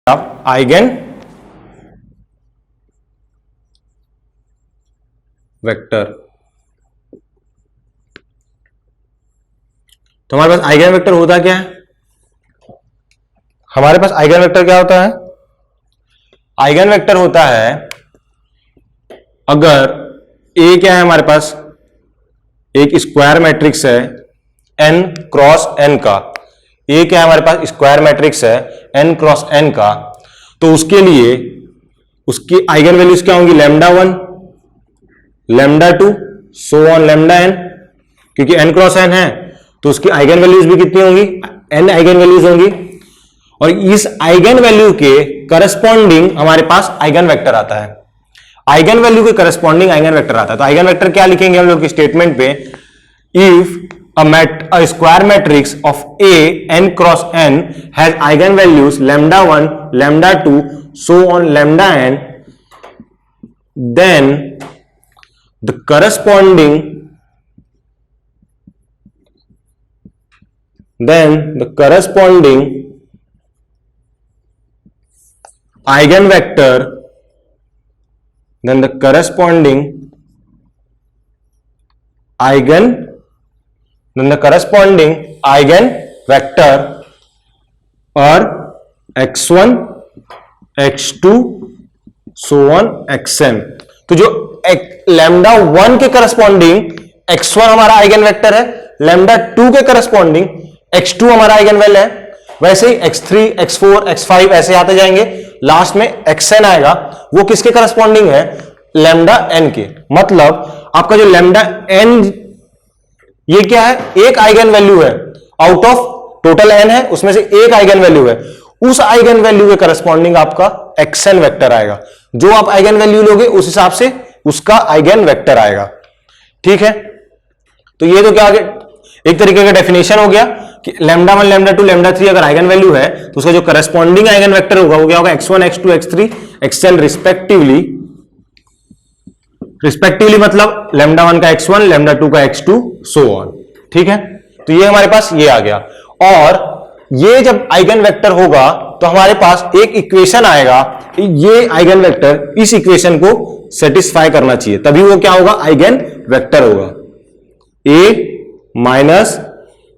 आप eigen vector. तो हमारे पास आइगन वेक्टर होता क्या है? हमारे पास आइगन वेक्टर क्या होता है? आइगन वेक्टर होता है अगर ए क्या है हमारे पास, एक स्क्वायर मैट्रिक्स है n क्रॉस n का। ए क्या है हमारे पास? स्क्वायर मैट्रिक्स है n क्रॉस n का। तो उसके लिए उसकी आइगन वैल्यूज क्या होंगी? Lambda 1, lambda 2, so on lambda n। क्योंकि n क्रॉस n है तो उसकी आइगन वैल्यूज भी कितनी होंगी? n आइगन वैल्यूज होंगी। और इस आइगन वैल्यू के करस्पॉन्डिंग हमारे पास आइगन वेक्टर आता है। आइगन वैल्यू के करस्पॉन्डिंग आइगन वेक्टर आता है। तो आइगन वेक्टर क्या लिखेंगे हम लोग स्टेटमेंट पे? If a square matrix of A n cross n has eigenvalues lambda 1, lambda 2, so on lambda n, then the corresponding eigenvector are x1, x2, so on xn। तो जो लैम्डा 1 के corresponding x1 हमारा eigen vector है, lambda 2 के corresponding x2 हमारा eigen value है, वैसे ही x3, x4, x5 ऐसे आते जाएंगे, लास्ट में xn आएगा। वो किसके करस्पॉन्डिंग है? लैम्डा n के। मतलब आपका जो लैम्डा n ये क्या है? एक आइगन वैल्यू है, आउट ऑफ टोटल n है उसमें से एक आइगन वैल्यू है। उस आइगन वैल्यू के करस्पॉन्डिंग आपका xn वेक्टर आएगा। जो आप आइगन वैल्यू लोगे उस हिसाब से उसका आइगन वेक्टर आएगा। ठीक है, तो ये तो क्या एक तरीके का डेफिनेशन हो गया कि लैम्डा 1, लैम्डा 2, लैम्डा 3 अगर आइगन वैल्यू है तो उसका जो करस्पॉन्डिंग आइगन वेक्टर होगा वो क्या होगा? x1, x2, x3, xn respectively मतलब लैम्डा 1 का x1, लैम्डा 2 का x2, सो ऑन। ठीक है, तो ये हमारे पास ये आ गया। और ये जब आइगन वेक्टर होगा तो हमारे पास एक इक्वेशन आएगा, ये आइगन वेक्टर इस इक्वेशन को सेटिस्फाई करना चाहिए, तभी वो क्या होगा? आइगन वेक्टर होगा। a माइनस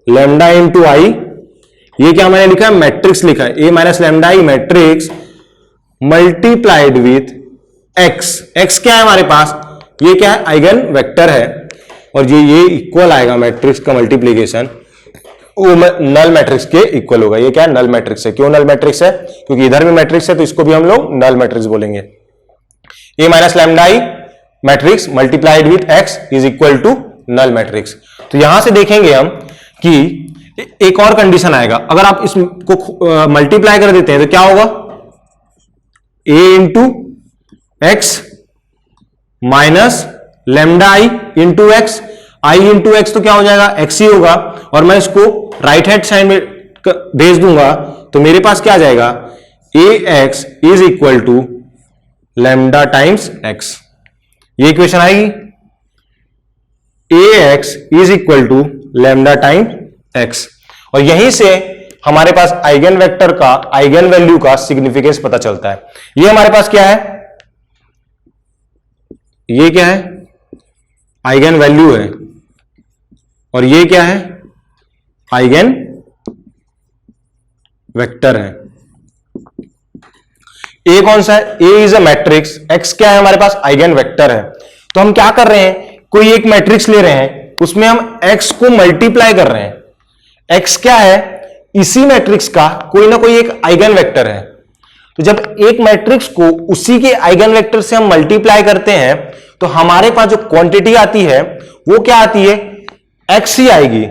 लैम्डा इंटू आई, ये क्या मैंने लिखा है? मैट्रिक्स लिखा है, a minus lambda I matrix multiplied with x। x क्या है हमारे पास? ये क्या है? आइगन वेक्टर है। और ये इक्वल आएगा मैट्रिक्स का मल्टीप्लीकेशन, वो नल मैट्रिक्स के इक्वल होगा। ये क्या है? नल मैट्रिक्स है। क्यों नल मैट्रिक्स है? क्योंकि इधर भी मैट्रिक्स है तो इसको भी हम लोग नल मैट्रिक्स बोलेंगे। a minus lambda I matrix multiplied with x is equal to null matrix. तो यहां से देखेंगे हम कि एक और कंडीशन आएगा, अगर आप इसको मल्टीप्लाई कर देते हैं तो क्या होगा? a into x minus lambda I into x, I into x तो क्या हो जाएगा? x ही होगा। और मैं इसको राइट हैंड साइड में भेज दूंगा तो मेरे पास क्या आ जाएगा? ax is equal to lambda times x। ये इक्वेशन आएगी, ax is equal to lambda times x। और यहीं से हमारे पास आइगन वेक्टर का आइगन वैल्यू का सिग्निफिकेंस पता चलता है। ये हमारे पास क्या है? ये क्या है? आइगन वैल्यू है। और ये क्या है? आइगन वेक्टर है। ए कौन सा है? ए इज अ मैट्रिक्स, एक्स क्या है हमारे पास? आइगन वेक्टर है। तो हम क्या कर रहे हैं? कोई एक मैट्रिक्स ले रहे हैं, उसमें हम एक्स को मल्टीप्लाई कर रहे हैं। एक्स क्या है? इसी मैट्रिक्स का कोई ना कोई एक आइगन वेक्टर है। तो जब एक मैट्रिक्स को उसी के आइगन वेक्टर से हम मल्टीप्लाई करते हैं तो हमारे पास जो क्वांटिटी आती है वो क्या आती है? एक्स ही आएगी,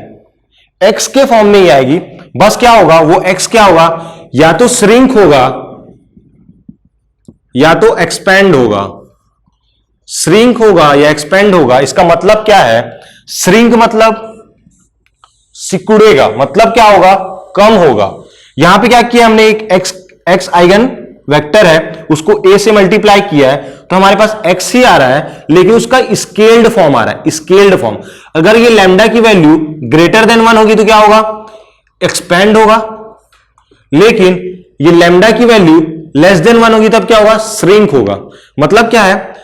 एक्स के फॉर्म में ही आएगी। बस क्या होगा? वो एक्स क्या होगा? या तो श्रिंक होगा या तो एक्सपेंड होगा। श्रिंक होगा या एक्सपेंड होगा। इसका मतलब क्या है? श्रिंक मतलब सिकुड़ेगा, मतलब क्या होगा? कम होगा। यहां पे क्या किया हमने? एक एक्स आइगन वेक्टर है उसको a से मल्टीप्लाई किया है तो हमारे पास x ही आ रहा है, लेकिन उसका स्केल्ड फॉर्म आ रहा है। स्केल्ड फॉर्म, अगर ये लैम्डा की वैल्यू ग्रेटर देन 1 होगी तो क्या होगा? एक्सपेंड होगा। लेकिन ये लैम्डा की वैल्यू लेस देन 1 होगी, तब क्या होगा, श्रिंक होगा। मतलब क्या है,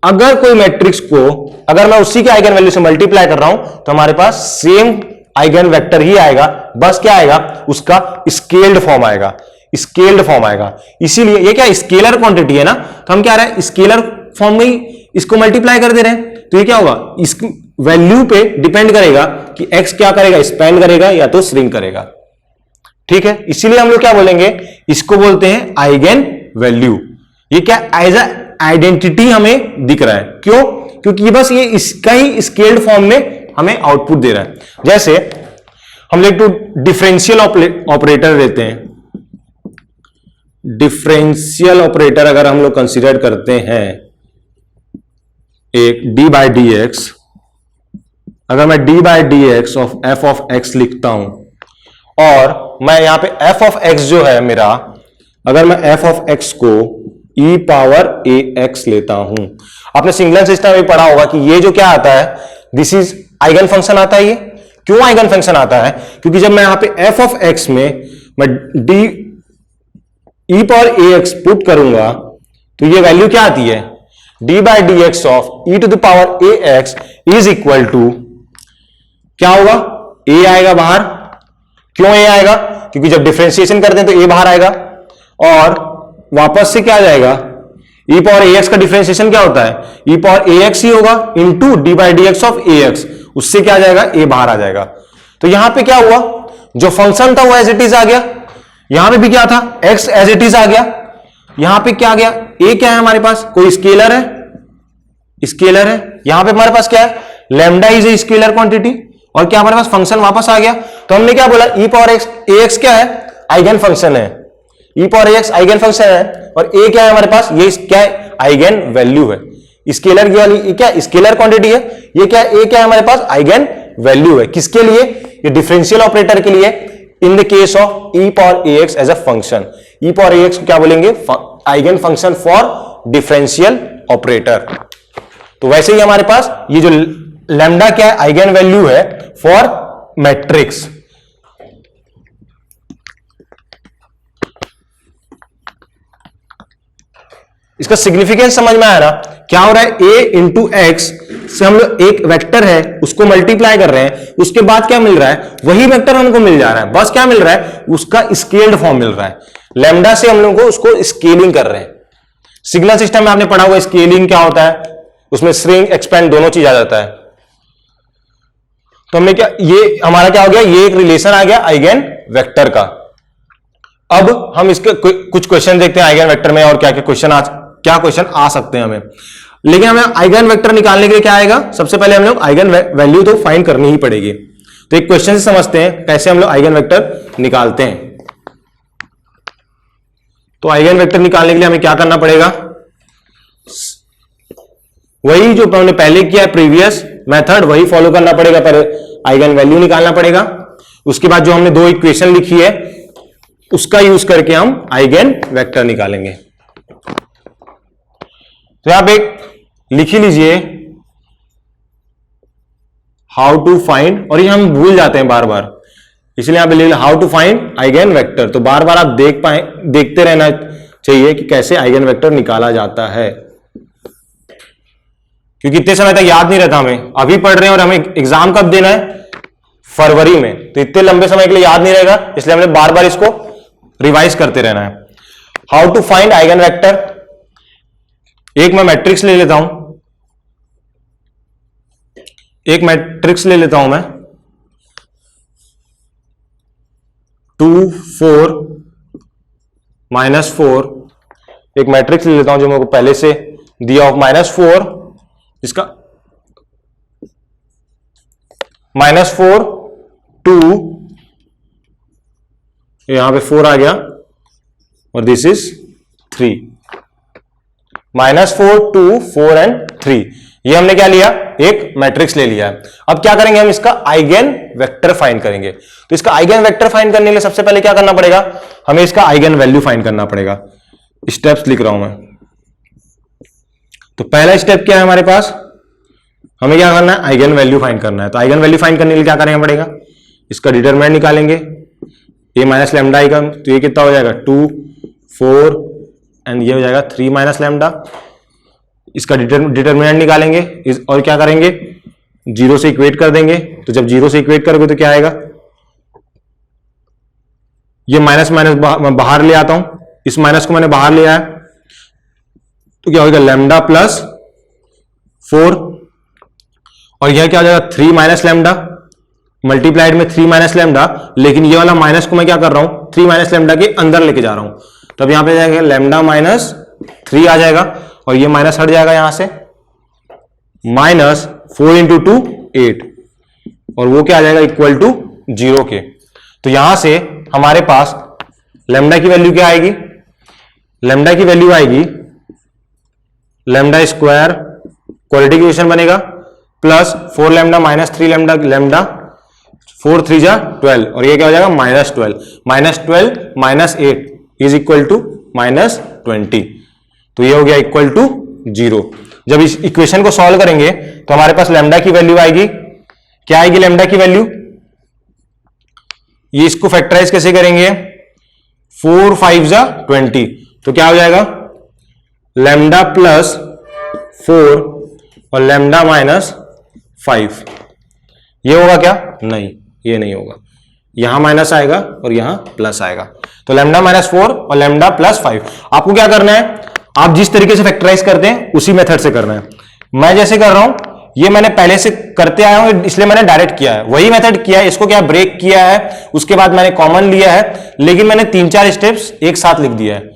अगर कोई मैट्रिक्स को अगर मैं उसी के आइगन वैल्यू से मल्टीप्लाई कर रहा हूं तो हमारे पास सेम आइगन वेक्टर ही आएगा, बस क्या आएगा, उसका स्केल्ड फॉर्म आएगा, स्केल्ड फॉर्म आएगा। इसीलिए ये क्या स्केलर क्वांटिटी है ना, तो हम क्या रहे हैं, स्केलर फॉर्म में ही इसको मल्टीप्लाई कर दे रहे हैं। तो ये क्या होगा, इस वैल्यू पे डिपेंड करेगा कि x क्या करेगा, एक्सपेंड करेगा या तो श्रिंक करेगा। ठीक है, इसीलिए हम लोग क्या बोलेंगे, इसको बोलते हैं आइगन वैल्यू। ये क्या एज अ आइडेंटिटी हमें दिख रहा है, क्यों, क्योंकि बस ये इसका ही स्केल्ड फॉर्म में हमें आउटपुट दे रहा है। जैसे हम लोग टू डिफरेंशियल ऑपरेटर लेते हैं, डिफरेंशियल ऑपरेटर अगर हम लोग कंसीडर करते हैं एक डी बाई डी एक्स, अगर मैं D by D X of F of x लिखता हूं और मैं यहां पे एफ ऑफ एक्स जो है मेरा, अगर मैं एफ ऑफ एक्स को e पावर ए एक्स लेता हूं, आपने सिंगुलर सिस्टम में पढ़ा होगा कि ये जो क्या आता है, दिस इज आइगन फंक्शन आता है। ये क्यों आइगन फंक्शन आता है, क्योंकि जब मैं यहां पे एफ ऑफ एक्स में मैं D E power A X put करूंगा तो ये वैल्यू क्या आती है, D by D X of E to the power A X is equal to क्या होगा, ए आएगा बाहर। क्यों ए आएगा, क्योंकि जब डिफरेंशिएशन करते हैं तो ए बाहर आएगा और वापस से क्या आ जाएगा, ई पावर ए एक्स का डिफरेंशिएशन क्या होता है, ई पावर ए एक्स ही होगा into D by D X of A x, उससे क्या आ जाएगा, ए बाहर आ जाएगा। तो यहां पे क्या हुआ, जो फंक्शन था वो एज इट इज आ गया, यहां पे भी क्या था, एक्स एज इट इज आ गया, यहां पे क्या आ गया, ए क्या है हमारे पास, कोई स्केलर है, स्केलर है, यहां पे हमारे पास क्या है, lambda is a scalar quantity, और क्या हमारे पास फंक्शन वापस आ गया। तो हमने क्या बोला, ई पावर एक्स ए एक्स क्या है, आइगन फंक्शन है, ई पावर एक्स आइगन फंक्शन है, और ए क्या है हमारे पास, ये क्या है, आइगन वैल्यू है। स्केलर की वाली क्या स्केलर क्वांटिटी है, ये क्या, ए क्या है हमारे पास, आइगन वैल्यू है। किसके लिए, ये डिफरेंशियल ऑपरेटर के लिए, in the case of E power A X as a function. E power A X क्या बोलेंगे, eigen function for differential operator. तो वैसे ही हमारे पास ये जो लैम्डा क्या है, आइगन वैल्यू है फॉर मैट्रिक्स। इसका सिग्निफिकेंस समझ में आया ना, क्या हो रहा है, a इंटू एक्स से हम लोग एक वेक्टर है उसको मल्टीप्लाई कर रहे हैं, उसके बाद क्या मिल रहा है, वही वेक्टर हमको मिल जा रहा है, बस क्या मिल रहा है, उसका स्केल्ड फॉर्म मिल रहा है। लैम्डा से हम लोग को उसको स्केलिंग कर रहे हैं। सिग्नल सिस्टम में आपने पढ़ा हुआ स्केलिंग क्या होता है, उसमें श्रिंक एक्सपेंड दोनों चीज आ जाता है। तो हमने क्या, ये हमारा क्या हो गया, ये एक रिलेशन आ गया आइगन वेक्टर का। अब हम इसके कुछ क्वेश्चन देखते हैं आइगन वेक्टर में, और क्या क्या क्वेश्चन आ सकते हैं हमें। लेकिन हमें आइगन वेक्टर निकालने के लिए क्या आएगा, सबसे पहले हम लोग आइगन वैल्यू तो फाइंड करनी ही पड़ेगी। तो एक क्वेश्चन से समझते हैं कैसे हम लोग आइगन वेक्टर निकालते हैं। तो आइगन वेक्टर निकालने के लिए हमें क्या करना पड़ेगा, वही जो हमने पहले किया प्रीवियस मेथड वही फॉलो करना पड़ेगा। पर आइगन वैल्यू निकालना पड़ेगा, उसके बाद जो हमने दो इक्वेशन लिखी है उसका यूज करके हम आइगन वेक्टर निकालेंगे। तो यहां पे लिख ही लीजिए हाउ टू फाइंड, और ये हम भूल जाते हैं बार बार, इसलिए यहां पे लिख how to find eigen vector. तो बार बार आप देखते रहना चाहिए कि कैसे आइगन वेक्टर निकाला जाता है, क्योंकि इतने समय तक याद नहीं रहता हमें। अभी पढ़ रहे हैं और हमें एग्जाम कब देना है, फरवरी में, तो इतने लंबे समय के लिए याद नहीं रहेगा, इसलिए हमें बार बार इसको रिवाइज करते रहना है। How to find eigen vector, एक मैं मैट्रिक्स ले लेता हूं, एक मैट्रिक्स ले लेता हूं मैं 2 4 -4, एक मैट्रिक्स ले लेता हूं जो मेरे को पहले से दिया ऑफ -4, इसका -4 2, यहां पे 4 आ गया और दिस इज 3, -4 2 4 एंड 3, ये हमने क्या लिया, एक मैट्रिक्स ले लिया है। अब क्या करेंगे, हम इसका आइगन वेक्टर फाइंड करेंगे। तो इसका आइगन वेक्टर फाइंड करने के लिए सबसे पहले क्या करना पड़ेगा, हमें इसका आइगन वैल्यू फाइंड करना पड़ेगा। स्टेप्स लिख रहा हूं मैं। तो पहला स्टेप क्या है हमारे पास, हमें क्या करना है, आइगन वैल्यू फाइंड करना है। तो आइगन वैल्यू फाइंड करने के लिए क्या करना पड़ेगा, इसका डिटरमिनेंट निकालेंगे, ए माइनस लेमडा आई का, तो ये कितना हो जाएगा 2 4 एंड ये हो जाएगा 3 माइनस लेमडा। इसका डिटर्मिनेंट निकालेंगे और क्या करेंगे, 0 से इक्वेट कर देंगे। तो जब 0 से इक्वेट करोगे तो क्या आएगा, ये माइनस माइनस बाहर ले आता हूं, इस माइनस को मैंने बाहर ले आया, तो क्या होगा लेमडा प्लस 4 और यह क्या हो जाएगा 3 माइनस लेमडा मल्टीप्लाइड में 3 माइनस लेमडा, लेकिन ये वाला माइनस को मैं क्या कर रहा हूं 3 माइनस लेमडा के अंदर लेके जा रहा हूं। तब यहां पे जाएगा लेमडा माइनस 3 आ जाएगा और ये माइनस हट जाएगा यहां से, माइनस 4 इंटू 2 8 और वो क्या आ जाएगा इक्वल टू 0 के। तो यहां से हमारे पास लेमडा की वैल्यू क्या आएगी, लेमडा की वैल्यू आएगी लेमडा स्क्वायर क्वालिटी इक्वेशन बनेगा plus 4 lambda minus 3 lambda, lambda 4 3 जा 12 और ये क्या हो जाएगा -12 माइनस 8 इज इक्वल टू -20। तो ये हो गया इक्वल टू 0। जब इस इक्वेशन को सॉल्व करेंगे तो हमारे पास लेमडा की वैल्यू आएगी, क्या आएगी लेमडा की वैल्यू, ये इसको फैक्टराइज कैसे करेंगे 4 5 जा 20, तो क्या हो जाएगा लेमडा प्लस 4 और लेमडा माइनस 5। ये होगा क्या, नहीं ये नहीं होगा, यहां माइनस आएगा और यहां प्लस आएगा। तो लेमडा माइनस 4 और लेमडा प्लस 5। आपको क्या करना है, आप जिस तरीके से फैक्टराइज करते हैं उसी मेथड से करना है। मैं जैसे कर रहा हूं, ये मैंने पहले से करते आया हूं इसलिए मैंने डायरेक्ट किया है, वही मेथड किया है, इसको क्या ब्रेक किया है, उसके बाद मैंने कॉमन लिया है, लेकिन मैंने 3-4 स्टेप्स एक साथ लिख दिया है।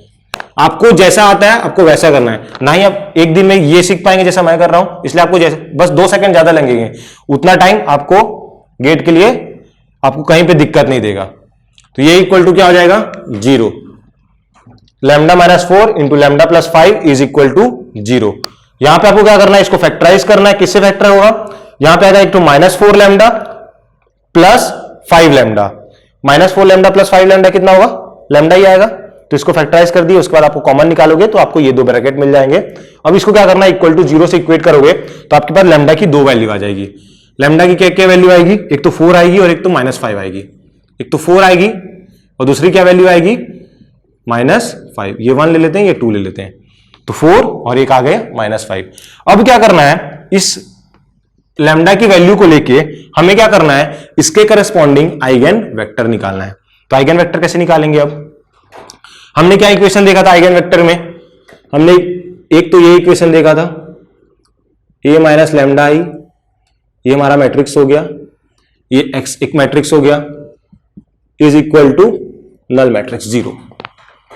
आपको जैसा आता है आपको वैसा करना है, ना ही आप एक दिन में ये सीख पाएंगे जैसा मैं कर रहा हूं, इसलिए आपको जैसे बस 2 सेकंड ज्यादा लगेंगे, उतना टाइम आपको गेट के लिए आपको कहीं पे दिक्कत नहीं देगा। तो ये इक्वल टू क्या हो जाएगा 0, lambda minus 4 into lambda plus 5 is equal to 0। यहां पे आपको क्या करना है, इसको फैक्टराइज करना है, किससे फैक्टर होगा, यहां पे आएगा एक तो -4 lambda plus 5 lambda, -4 lambda plus 5 lambda कितना होगा, लेमडा ही आएगा। तो इसको फैक्टराइज कर दिए, उसके बाद आपको कॉमन निकालोगे तो आपको ये 2 ब्रैकेट मिल जाएंगे। अब इसको क्या करना है, इक्वल टू 0 से इक्वेट करोगे तो आपके पास लेमडा की 2 वैल्यू आ जाएगी। लेमडा की क्या क्या वैल्यू आएगी, एक तो 4 आएगी और एक तो -5 आएगी, एक तो 4 आएगी और दूसरी क्या वैल्यू आएगी -5। ये 1 ले लेते हैं, ये 2 ले लेते हैं, तो 4 और एक आ गए -5। अब क्या करना है, इस लेमडा की वैल्यू को लेके हमें क्या करना है, इसके करस्पॉन्डिंग आइगन वेक्टर निकालना है। तो आइगन वेक्टर कैसे निकालेंगे, अब हमने क्या इक्वेशन देखा था आइगन वेक्टर में, हमने एक तो ये इक्वेशन देखा था a माइनस लेमडा आई, ये हमारा मैट्रिक्स हो गया, ये x एक मैट्रिक्स हो गया, is equal to null matrix 0,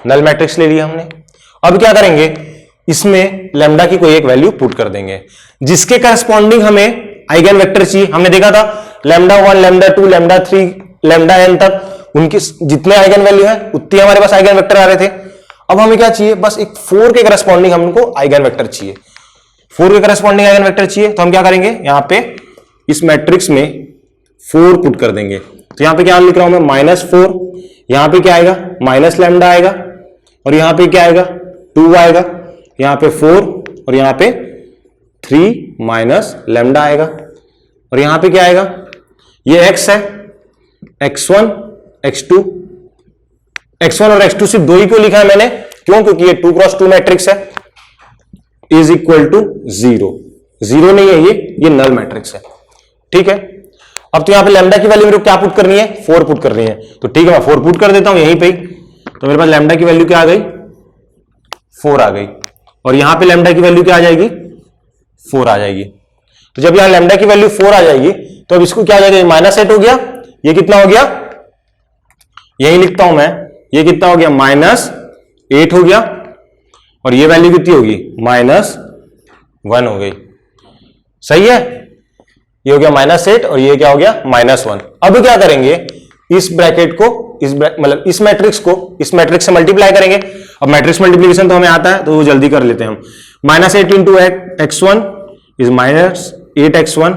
null matrix ले लिया हमने। अब क्या करेंगे, इसमें लेमडा की कोई एक वैल्यू पुट कर देंगे जिसके करस्पॉन्डिंग हमें आइगन वेक्टर चाहिए। हमने देखा था lambda 1 lambda 2 lambda 3 lambda n तक उनकी जितने आइगन वैल्यू है उतने हमारे पास आइगन वेक्टर आ रहे थे। अब हमें क्या चाहिए, बस एक 4 के करस्पॉन्डिंग हमको आइगन वेक्टर चाहिए, 4 के करस्पॉन्डिंग आइगन वेक्टर चाहिए। तो हम क्या करेंगे, यहां पे इस मैट्रिक्स में 4 पुट कर देंगे। तो यहां पे क्या लिख रहा हूं मैं -4, यहां पे क्या आएगा माइनस लेमडा आएगा और यहां पे क्या आएगा 2 आएगा, यहां पे 4 और यहां पे 3 माइनस लेमडा आएगा और यहां पे क्या आएगा, ये x है, x1 x2, x1 और x2 सिर्फ 2 ही क्यों लिखा है मैंने, क्यों, क्योंकि ये 2 क्रॉस 2 मैट्रिक्स है, इज इक्वल टू 0, 0 नहीं है ये नल मैट्रिक्स है। ठीक है, अब तो यहां पे लैम्डा की वैल्यू मेरे को क्या पुट करनी है, 4 पुट करनी है। तो ठीक है, मैं 4 पुट कर देता हूं यहीं पे ही। तो मेरे पास लैम्डा की वैल्यू क्या आ गई, 4 आ गई, और यहां पे लैम्डा की वैल्यू क्या आ जाएगी, 4 आ जाएगी। तो जब यहां लैम्डा की वैल्यू 4 आ जाएगी तो अब इसको क्या आ जाएगा, -8 हो गया, ये कितना हो गया, यही लिखता हूं मैं, ये कितना हो गया -8 हो गया, और ये वैल्यू कितनी होगी -1 हो गई। सही है, ये हो गया -8 और ये क्या हो गया -1। अब क्या करेंगे, इस ब्रैकेट को मतलब इस मैट्रिक्स को इस मैट्रिक्स से मल्टीप्लाई करेंगे। अब मैट्रिक्स मल्टीप्लिकेशन तो हमें आता है तो वो जल्दी कर लेते हैं हम। -8 into x1 is -8x1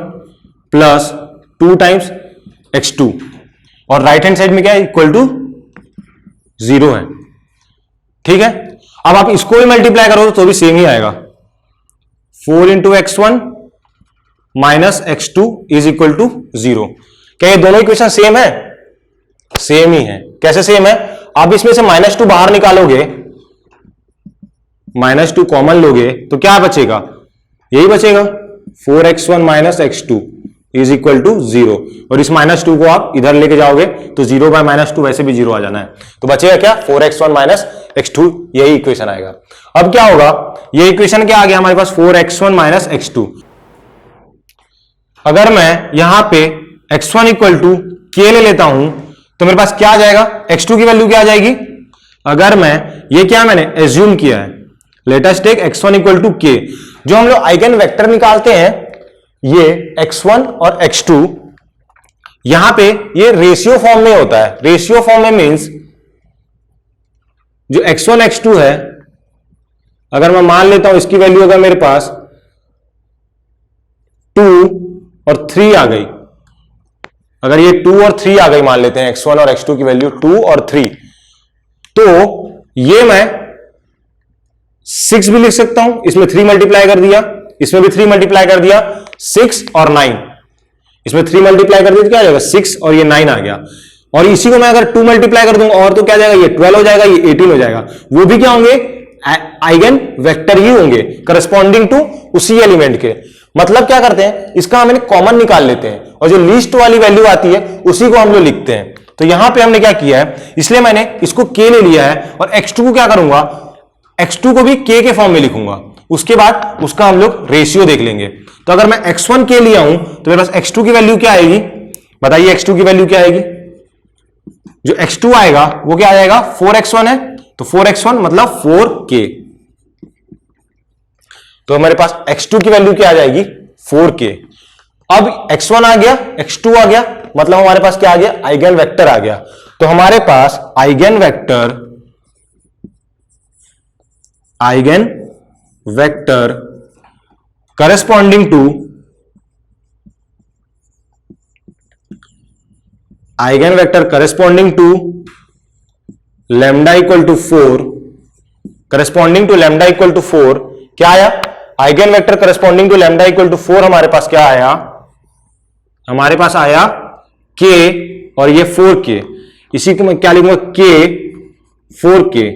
plus 2 times x2, और राइट हैंड साइड में क्या है, इक्वल टू 0 है। ठीक है, अब आप इसको भी मल्टीप्लाई करो तो भी सेम ही आएगा। 4 into x1 minus x2 is equal to 0। क्या ये दोनों इक्वेशन सेम है, सेम ही है। कैसे सेम है? आप इसमें से -2 बाहर निकालोगे, -2 कॉमन लोगे तो क्या बचेगा? यही बचेगा 4x1 minus x2 is equal to 0। और इस -2 को आप इधर लेके जाओगे तो 0 बाय -2 वैसे भी 0 आ जाना है, तो बचेगा क्या? 4x1 माइनस x2, यही इक्वेशन आएगा। अब क्या होगा? ये इक्वेशन क्या आ गया हमारे पास? 4x1 minus x2। अगर मैं यहां पे x1 इक्वल टू k ले लेता हूं तो मेरे पास क्या आ जाएगा? x2 की वैल्यू क्या आ जाएगी? अगर मैं ये क्या मैंने एज्यूम किया है, let us take x1 equal to k। जो हम लोग आइगन वेक्टर निकालते हैं ये x1 और x2, यहां पे ये रेशियो फॉर्म में होता है। रेशियो फॉर्म में मींस जो x1 x2 है, अगर मैं मान लेता हूं इसकी वैल्यू अगर मेरे पास 2 और 3 आ गई, अगर ये 2 और 3 आ गई, मान लेते हैं x1 और x2 की वैल्यू 2 और 3, तो ये मैं 6 भी लिख सकता हूं। इसमें 3 मल्टीप्लाई कर दिया, इसमें भी 3 मल्टीप्लाई कर दिया, 6 और 9, इसमें 3 मल्टीप्लाई कर दिया तो क्या आ जाएगा? 6 और ये 9 आ गया। और इसी को मैं अगर 2 मल्टीप्लाई कर दूंगा और तो क्या जाएगा? ये 12 हो जाएगा, ये 18 हो जाएगा। वो भी क्या होंगे? आइगन वेक्टर ही होंगे करस्पॉन्डिंग टू उसी एलिमेंट के। मतलब क्या करते हैं, इसका हम कॉमन निकाल लेते हैं और जो लीस्ट वाली वैल्यू आती है उसी को हम लोग लिखते हैं। तो यहां पे हमने क्या किया है, इसलिए मैंने इसको k ले लिया है और x2 को क्या करूंगा? x2 को भी k के फॉर्म में लिखूंगा। उसके बाद उसका हम लोग रेशियो देख लेंगे। तो अगर मैं x1 k लिया हूं तो मेरे पास x2 की वैल्यू क्या आएगी? बताइए x2 की वैल्यू क्या आएगी? जो x2 आएगा वो क्या आ जाएगा? 4x1 है, तो 4x1 मतलब 4k। तो हमारे पास x2 की वैल्यू क्या आ जाएगी? 4k। अब x1 आ गया, x2 आ गया, मतलब हमारे पास क्या आ गया? आइगन वेक्टर आ गया। तो हमारे पास eigen vector corresponding to lambda equal to 4, corresponding to lambda equal to 4 क्या आया? Eigen vector corresponding to lambda equal to 4 हमारे पास क्या आया? हमारे पास आया k और ये 4k। इसी को मैं क्या लिखूंगा? k 4k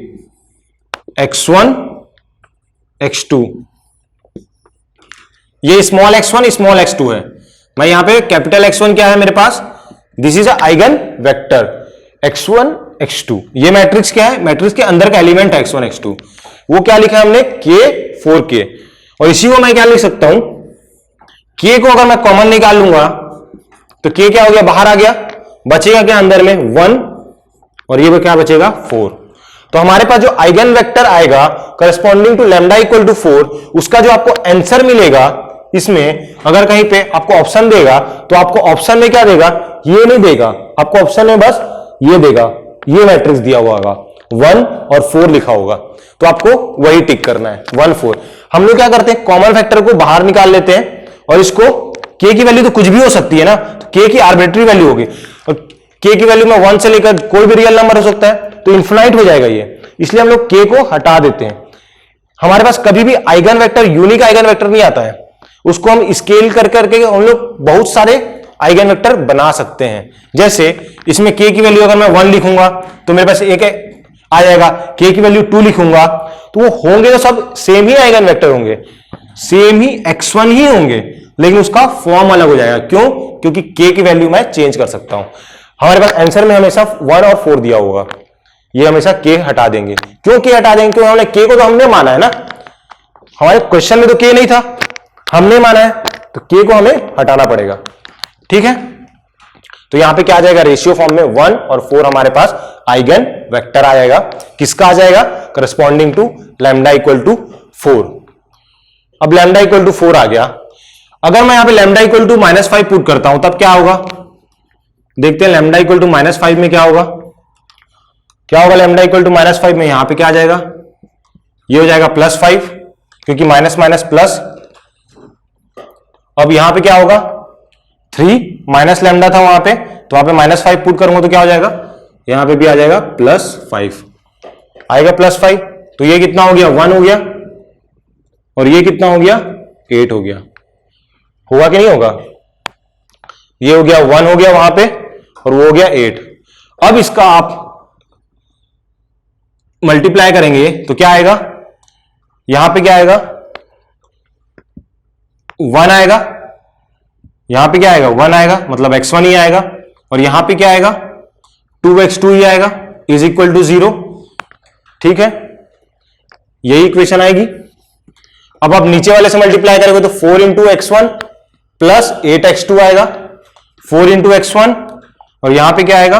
x1 x2। ये स्मॉल x1 स्मॉल x2 है। मैं यहां पे कैपिटल X1 क्या है मेरे पास? This is a eigen vector x1 x2। ये मैट्रिक्स क्या है? मैट्रिक्स के अंदर का एलिमेंट है x1 x2। वो क्या लिखा है हमने? k 4k। और इसी को मैं क्या लिख सकता हूं? k को अगर मैं कॉमन निकाल लूंगा तो k क्या हो गया? बाहर आ गया। बचेगा क्या अंदर में? 1 और ये क्या बचेगा? 4। तो हमारे पास जो आइगन वेक्टर आएगा corresponding to lambda equal to 4, उसका जो आपको आंसर मिलेगा, इसमें अगर कहीं पे आपको ऑप्शन देगा तो आपको ऑप्शन में क्या देगा? ये नहीं देगा, आपको ऑप्शन में बस ये देगा, ये मैट्रिक्स दिया हुआ होगा, 1 और 4 लिखा होगा, तो आपको वही टिक करना है 1 4। हम लोग क्या करते हैं? कॉमन फैक्टर को बाहर निकाल लेते हैं और इसको k की वैल्यू तो कुछ भी हो सकती है ना, तो k की आर्बिट्री वैल्यू होगी और k की वैल्यू में 1 से लेकर कोई भी रियल नंबर हो सकता है, तो इन्फिनाइट हो जाएगा ये। इसलिए हम लोग k को हटा देते हैं। हमारे पास कभी भी eigen vector unique eigen vector नहीं आता है, उसको हम स्केल कर करके हम लोग बहुत सारे आइगन वेक्टर बना सकते हैं। जैसे इसमें k की वैल्यू अगर मैं 1 लिखूंगा तो मेरे पास एक आ जाएगा, k की वैल्यू 2 लिखूंगा तो वो होंगे तो सब सेम ही आइगन वेक्टर होंगे, सेम ही x1 ही होंगे, लेकिन उसका फॉर्म अलग हो जाएगा। क्यों? क्योंकि k की वैल्यू मैं चेंज कर सकता हूं। हमारे पास आंसर में हमेशा 1 और 4 दिया होगा, ये हमेशा k हटा देंगे। क्यों k हटा देंगे? क्योंकि हमने k को तो हमने माना है ना, हमारे क्वेश्चन में तो k नहीं था, हमने माना है, तो k को हमें हटाना पड़ेगा। ठीक है, तो यहां पे क्या आ जाएगा? रेशियो फॉर्म में 1 और 4 हमारे पास आइगन वेक्टर आ जाएगा। किसका आ जाएगा? Corresponding to lambda equal to 4। अब लैम्डा इक्वल टू 4 आ गया। अगर मैं यहां पे लैम्डा इक्वल टू -5 पुट करता हूं तब क्या होगा? देखते हैं लैम्डा इक्वल टू -5 में क्या होगा। क्या होगा लैम्डा इक्वल टू -5 में? यहां पे क्या आ जाएगा? ये हो जाएगा +5, क्योंकि माइनस माइनस प्लस। अब यहां पे क्या होगा? 3 माइनस लैम्डा था वहां पे, तो वहां पे -5 पुट करूंगा तो क्या हो जाएगा? यहां पे भी आ जाएगा +5 आएगा, +5। तो ये कितना हो गया? 1 हो गया, और ये कितना हो गया? 8 हो गया। होगा कि नहीं होगा? ये हो गया 1 हो गया वहां पे, और वो हो गया 8। अब इसका आप मल्टीप्लाई करेंगे तो क्या आएगा, यहां पे क्या आएगा 1 आएगा, यहां पे क्या आएगा 1 आएगा, मतलब x1 ही आएगा, और यहां पे क्या आएगा 2x2 ही आएगा, इज इक्वल टू 0। ठीक है, यही इक्वेशन आएगी। अब आप नीचे वाले से मल्टीप्लाई करोगे तो 4 इंटू x1 प्लस 8x2 आएगा, 4 इंटू x1 और यहां पे क्या आएगा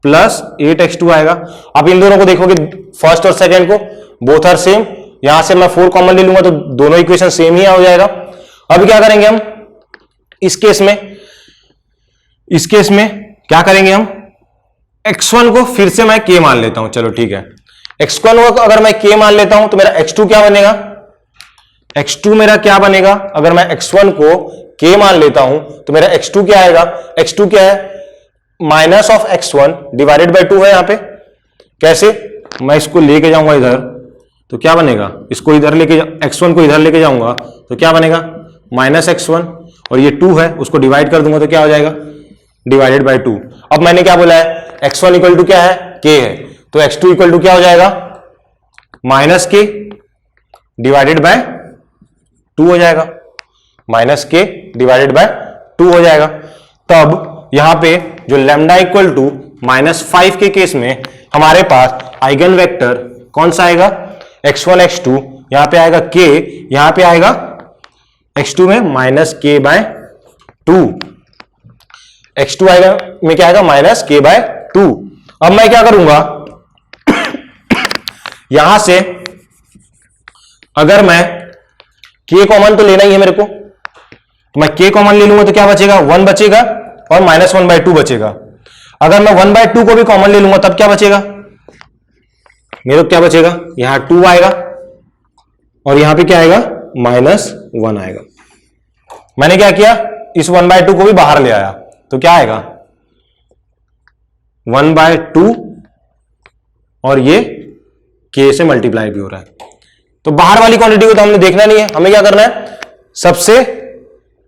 प्लस 8x2 आएगा। आप इन दोनों को देखोगे फर्स्ट और सेकंड को, बोथ आर सेम, यहां से मैं 4 कॉमन ले लूंगा तो दोनों इक्वेशन सेम ही हो जाएगा। अब क्या करेंगे हम इस केस में क्या करेंगे हम, x1 को फिर से मैं k मान लेता हूं, चलो ठीक है, x1 को अगर मैं k मान लेता हूं तो मेरा x2 क्या बनेगा, x2 मेरा क्या बनेगा, अगर मैं x1 को k मान लेता हूं तो मेरा x2 क्या आएगा, x2 क्या है minus of x1 divided by 2 है यहां पे। कैसे, मैं इसको लेके जाऊंगा इधर तो क्या बनेगा, इसको इधर लेके x1 को इधर लेके जाऊंगा तो क्या बनेगा माइनस x1, और ये 2 है उसको डिवाइड कर दूंगा तो क्या हो जाएगा डिवाइडेड बाय 2। अब मैंने क्या बोला है x1 इक्वल टू क्या है k है, तो x2 इक्वल टू क्या हो जाएगा माइनस k डिवाइडेड बाय 2 हो जाएगा, माइनस k डिवाइडेड बाय 2 हो जाएगा। तब यहां पे जो लैम्डा इक्वल टू -5 के केस में हमारे पास आइगन वेक्टर कौन सा आएगा, x1 x2, यहां पे आएगा k, यहां पे आएगा x2 में -k/2, x2 आएगा में क्या आएगा -k/2। अब मैं क्या करूंगा यहां से अगर मैं k कॉमन तो लेना ही है मेरे को, तो मैं k कॉमन ले लूंगा तो क्या बचेगा 1 बचेगा और -1/2 बचेगा। अगर मैं 1/2 को भी कॉमन ले लूंगा तब क्या बचेगा मेरे को, क्या बचेगा यहां 2 आएगा और यहां पे क्या आएगा -1 आएगा। मैंने क्या किया इस 1/2 को भी बाहर ले आया तो क्या आएगा 1/2 और ये k से मल्टीप्लाई भी हो रहा है। तो बाहर वाली क्वांटिटी को तो हमने देखना नहीं है, हमें क्या करना है सबसे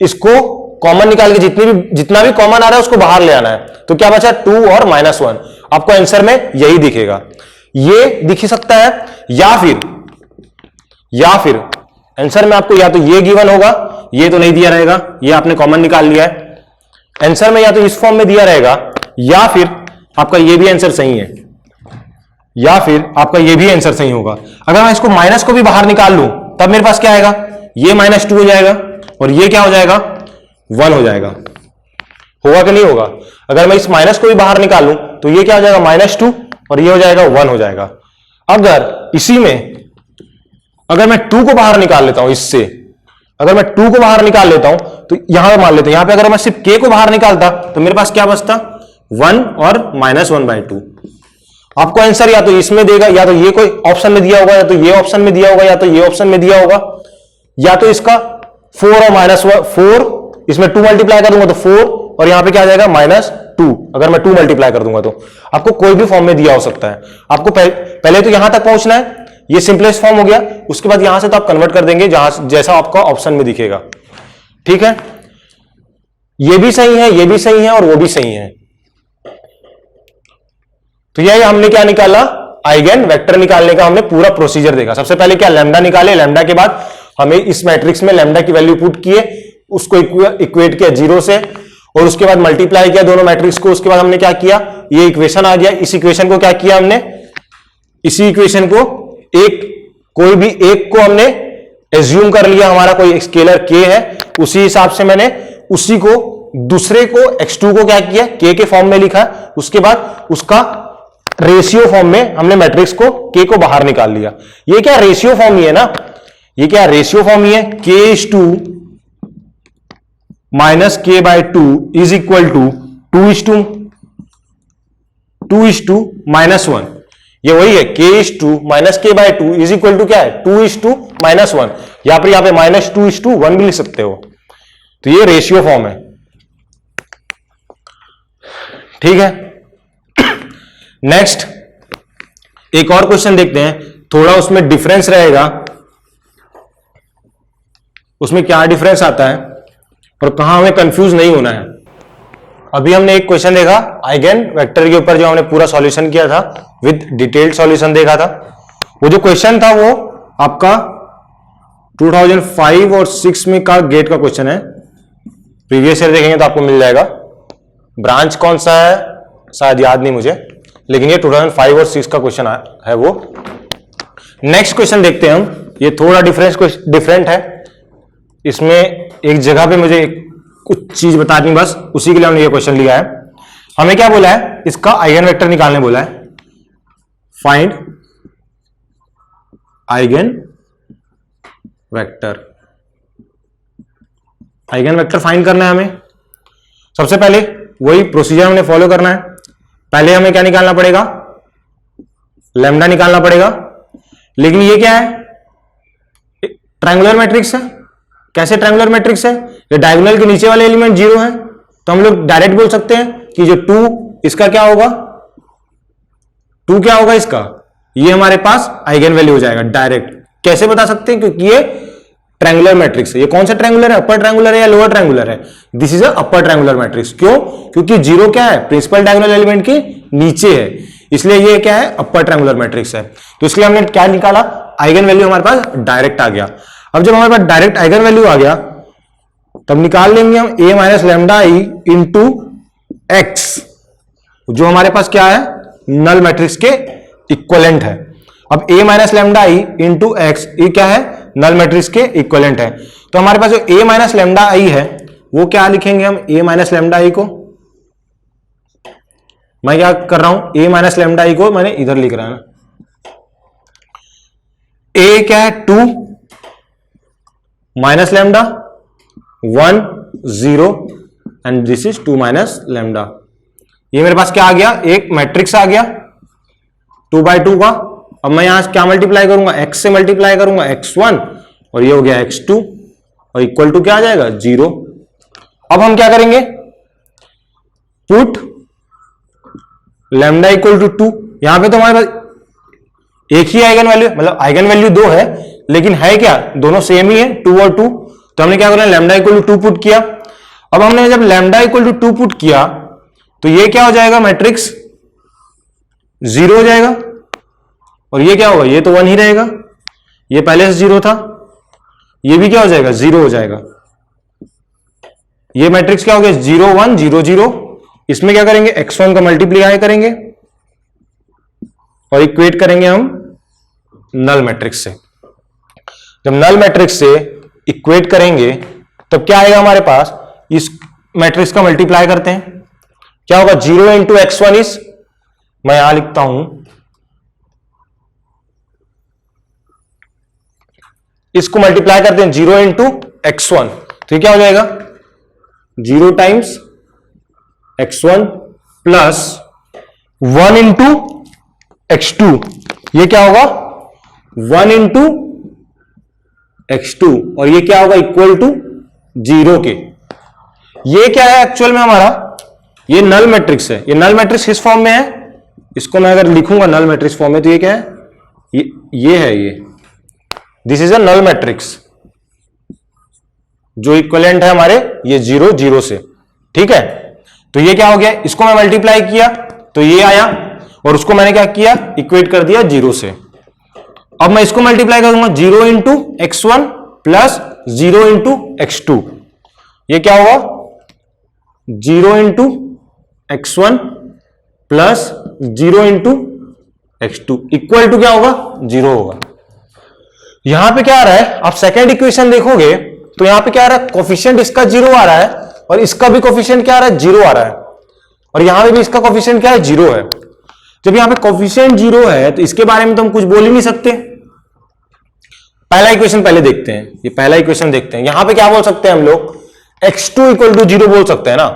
इसको कॉमन निकाल के जितना भी कॉमन आ रहा है उसको बाहर ले आना है। तो क्या बचा 2 और -1, आपको आंसर में यही दिखेगा, ये दिख ही सकता है, या फिर आंसर में आपको या तो ये गिवन होगा, ये तो नहीं दिया रहेगा, ये आपने कॉमन निकाल लिया है, आंसर में या तो इस फॉर्म में दिया रहेगा, या फिर आपका ये भी आंसर सही है, या फिर आपका ये भी आंसर सही होगा। अगर मैं इसको माइनस को भी बाहर निकाल लूं तब मेरे पास क्या आएगा, ये -2 हो जाएगा और ये क्या हो जाएगा 1 हो जाएगा, होगा कि नहीं होगा। अगर मैं इस माइनस को भी बाहर निकाल लूं तो ये क्या हो जाएगा -2 और ये हो जाएगा 1 हो जाएगा। अगर इसी में अगर मैं 2 को बाहर निकाल लेता हूं, इससे अगर मैं 2 को बाहर निकाल लेता हूं तो यहां मान लेते हैं, यहां पे अगर मैं सिर्फ k को बाहर निकालता तो मेरे पास क्या बचता 1 और -1/2। आपको आंसर या तो इसमें देगा, या तो ये कोई ऑप्शन में दिया होगा, या तो ये ऑप्शन में दिया होगा, या तो ये ऑप्शन में दिया होगा, या तो इसका 4 और -4, इसमें 2 मल्टीप्लाई कर दूंगा तो 4 और यहां पे क्या आ जाएगा -2, अगर मैं 2 मल्टीप्लाई कर दूंगा तो आपको कोई भी फॉर्म में दिया हो सकता है। आपको पहले तो यहां तक पहुंचना है, ये सिंपलेस्ट फॉर्म हो गया, उसके बाद यहां से तो आप कन्वर्ट कर देंगे जैसा आपका ऑप्शन में दिखेगा। ठीक है, ये भी सही है, ये भी सही है और वो भी सही है। तो यही हमने क्या निकाला, आइगन वेक्टर निकालने का हमने पूरा प्रोसीजर देखा। सबसे पहले क्या लैम्डा निकाले, लैम्डा के बाद हमें इस मैट्रिक्स में लैम्डा की वैल्यू पुट किए, उसको इक्वेट किया 0 से, और उसके बाद मल्टीप्लाई किया दोनों मैट्रिक्स को। उसके बाद हमने क्या किया, ये इक्वेशन आ गया, इस इक्वेशन को क्या किया हमने, इसी इक्वेशन को कोई भी एक को हमने एज्यूम कर लिया, हमारा कोई स्केलर k है, उसी हिसाब से मैंने उसी को दूसरे को x2 को क्या किया k के फॉर्म में लिखा, उसके बाद उसका रेशियो फॉर्म में हमने मैट्रिक्स को k को बाहर निकाल लिया। ये क्या रेशियो फॉर्म ही है ना, ये क्या रेशियो फॉर्म ही है, k/2 -k/2 is equal to 2:1, ये वही है, k/2 -k/2 is equal to क्या है 2:1, या फिर यहां पे -2:1 भी लिख सकते हो। तो ये रेशियो फॉर्म है, ठीक है। नेक्स्ट एक और क्वेश्चन देखते हैं, थोड़ा उसमें डिफरेंस रहेगा, उसमें क्या डिफरेंस आता है और कहां हमें कंफ्यूज नहीं होना है। अभी हमने एक क्वेश्चन देखा आइगन वेक्टर के ऊपर, जो हमने पूरा सॉल्यूशन किया था विद डिटेल्ड सॉल्यूशन देखा था। वो जो क्वेश्चन था वो आपका 2005 और 6 में का गेट का क्वेश्चन है। प्रीवियस ईयर देखेंगे तो आपको मिल जाएगा। ब्रांच कौन सा है शायद याद नहीं मुझे, लेकिन ये 2005 और 6 का क्वेश्चन है वो। नेक्स्ट क्वेश्चन देखते हैं हम। ये थोड़ा डिफरेंट है। इसमें एक जगह पे मुझे कुछ चीज बता दी, बस उसी के लिए हमने ये क्वेश्चन लिया है। हमें क्या बोला है, इसका आइगन वेक्टर निकालने बोला है। Find eigen vector. Eigen vector find करना है हमें। सबसे पहले वही प्रोसीजर हमने फॉलो करना है। पहले हमें क्या निकालना पड़ेगा, लैम्डा निकालना पड़ेगा। लेकिन ये क्या है, ट्रायंगुलर मैट्रिक्स है। कैसे ट्रायंगुलर मैट्रिक्स है, ये डायगोनल के नीचे वाले एलिमेंट 0 है, तो हम लोग डायरेक्ट बोल सकते हैं कि जो 2 इसका क्या होगा, 2 क्या होगा इसका, ये हमारे पास आइगन वैल्यू हो जाएगा डायरेक्ट। कैसे बता सकते हैं, क्योंकि ये ट्रायंगुलर मैट्रिक्स है। ये कौन सा ट्रायंगुलर है, अपर ट्रायंगुलर है या लोअर ट्रायंगुलर है, this is a upper triangular matrix. क्यों, क्योंकि 0 क्या है, प्रिंसिपल डायगोनल एलिमेंट के नीचे है, इसलिए ये क्या है, अपर ट्रायंगुलर मैट्रिक्स है। तो इसलिए हमने क्या निकाला, आइगन वैल्यू हमारे पास डायरेक्ट आ गया। अब जब हमारे पास डायरेक्ट आइगन वैल्यू आ गया, तब निकाल लेंगे हम a minus lambda I into x, जो हमारे पास क्या है, नल मैट्रिक्स के इक्वलेंट है। अब a minus lambda I into x, ये क्या है, नल मैट्रिक्स के इक्वलेंट है। तो हमारे पास जो a माइनस लैम्डा आई है वो क्या लिखेंगे हम, a माइनस लैम्डा आई को, मैं क्या कर रहा हूं, a माइनस लैम्डा आई को मैंने इधर लिख रहा है ना। a क्या है, 2 minus lambda 1 0 and this is 2 minus lambda. ये मेरे पास क्या आ गया, एक मैट्रिक्स आ गया 2/2 का। अब मैं यहां से क्या मल्टीप्लाई करूंगा, x से मल्टीप्लाई करूंगा x1, और ये हो गया x2, और इक्वल टू क्या आ जाएगा, 0। अब हम क्या करेंगे, पुट लैम्डा इक्वल टू 2। यहां पे तो हमारे पास एक ही आइगन वैल्यू, मतलब आइगन वैल्यू 2 है, लेकिन है क्या, दोनों सेम ही है, 2 और 2। तो हमने क्या करना है, लैम्डा इक्वल टू 2 पुट किया। अब हमने जब लैम्डा इक्वल टू 2 पुट किया, तो ये क्या हो जाएगा, मैट्रिक्स 0 हो जाएगा, और ये क्या होगा, ये तो 1 ही रहेगा, ये पहले से 0 था, ये भी क्या हो जाएगा, 0 हो जाएगा। ये मैट्रिक्स क्या हो गया, 0 1 0 0। इसमें क्या करेंगे, x1 का मल्टीप्लाई करेंगे और इक्वेट करेंगे हम नल मैट्रिक्स से। जब नल मैट्रिक्स से इक्वेट करेंगे तब क्या आएगा हमारे पास, इस मैट्रिक्स का मल्टीप्लाई करते हैं, क्या होगा, 0 इंटू x1 इज, मैं यहां लिखता हूं, इसको मल्टीप्लाई करते हैं 0 इंटू x1, तो क्या हो जाएगा, 0 times x1 plus 1 into x2, ये क्या होगा, 1 इंटू x2, और ये क्या होगा, इक्वल टू 0 के। ये क्या है एक्चुअल में हमारा, ये नल मैट्रिक्स है। ये नल मैट्रिक्स किस फॉर्म में है, इसको मैं अगर लिखूंगा नल मैट्रिक्स फॉर्म में, तो ये क्या है, ये है, ये this is a null matrix, जो इक्विवेलेंट है हमारे ये 0 0 से, ठीक है। तो ये क्या हो गया, इसको मैं मल्टीप्लाई किया तो ये आया, और उसको मैंने क्या किया, इक्वेट कर दिया 0 से। अब मैं इसको मल्टीप्लाई करूंगा 0 into x1 plus 0 into x2, ये क्या होगा, 0 into x1 plus 0 into x2 equal to क्या होगा, 0 होगा। यहां पे क्या आ रहा है, आप सेकेंड इक्वेशन देखोगे तो यहां पे क्या आ रहा है, कोफिशिएंट इसका 0 आ रहा है, और इसका भी कोफिशिएंट क्या आ रहा है, 0 आ रहा है, और यहां पे भी इसका कोफिशिएंट क्या है, 0 है। जब यहां पे कोफिशिएंट 0 है तो इसके बारे में तो हम कुछ बोल ही नहीं सकते। पहला इक्वेशन पहले देखते हैं, ये पहला इक्वेशन देखते हैं। यहां पे क्या बोल सकते हैं हम लोग, x2 इक्वल टू 0 बोल सकते हैं ना।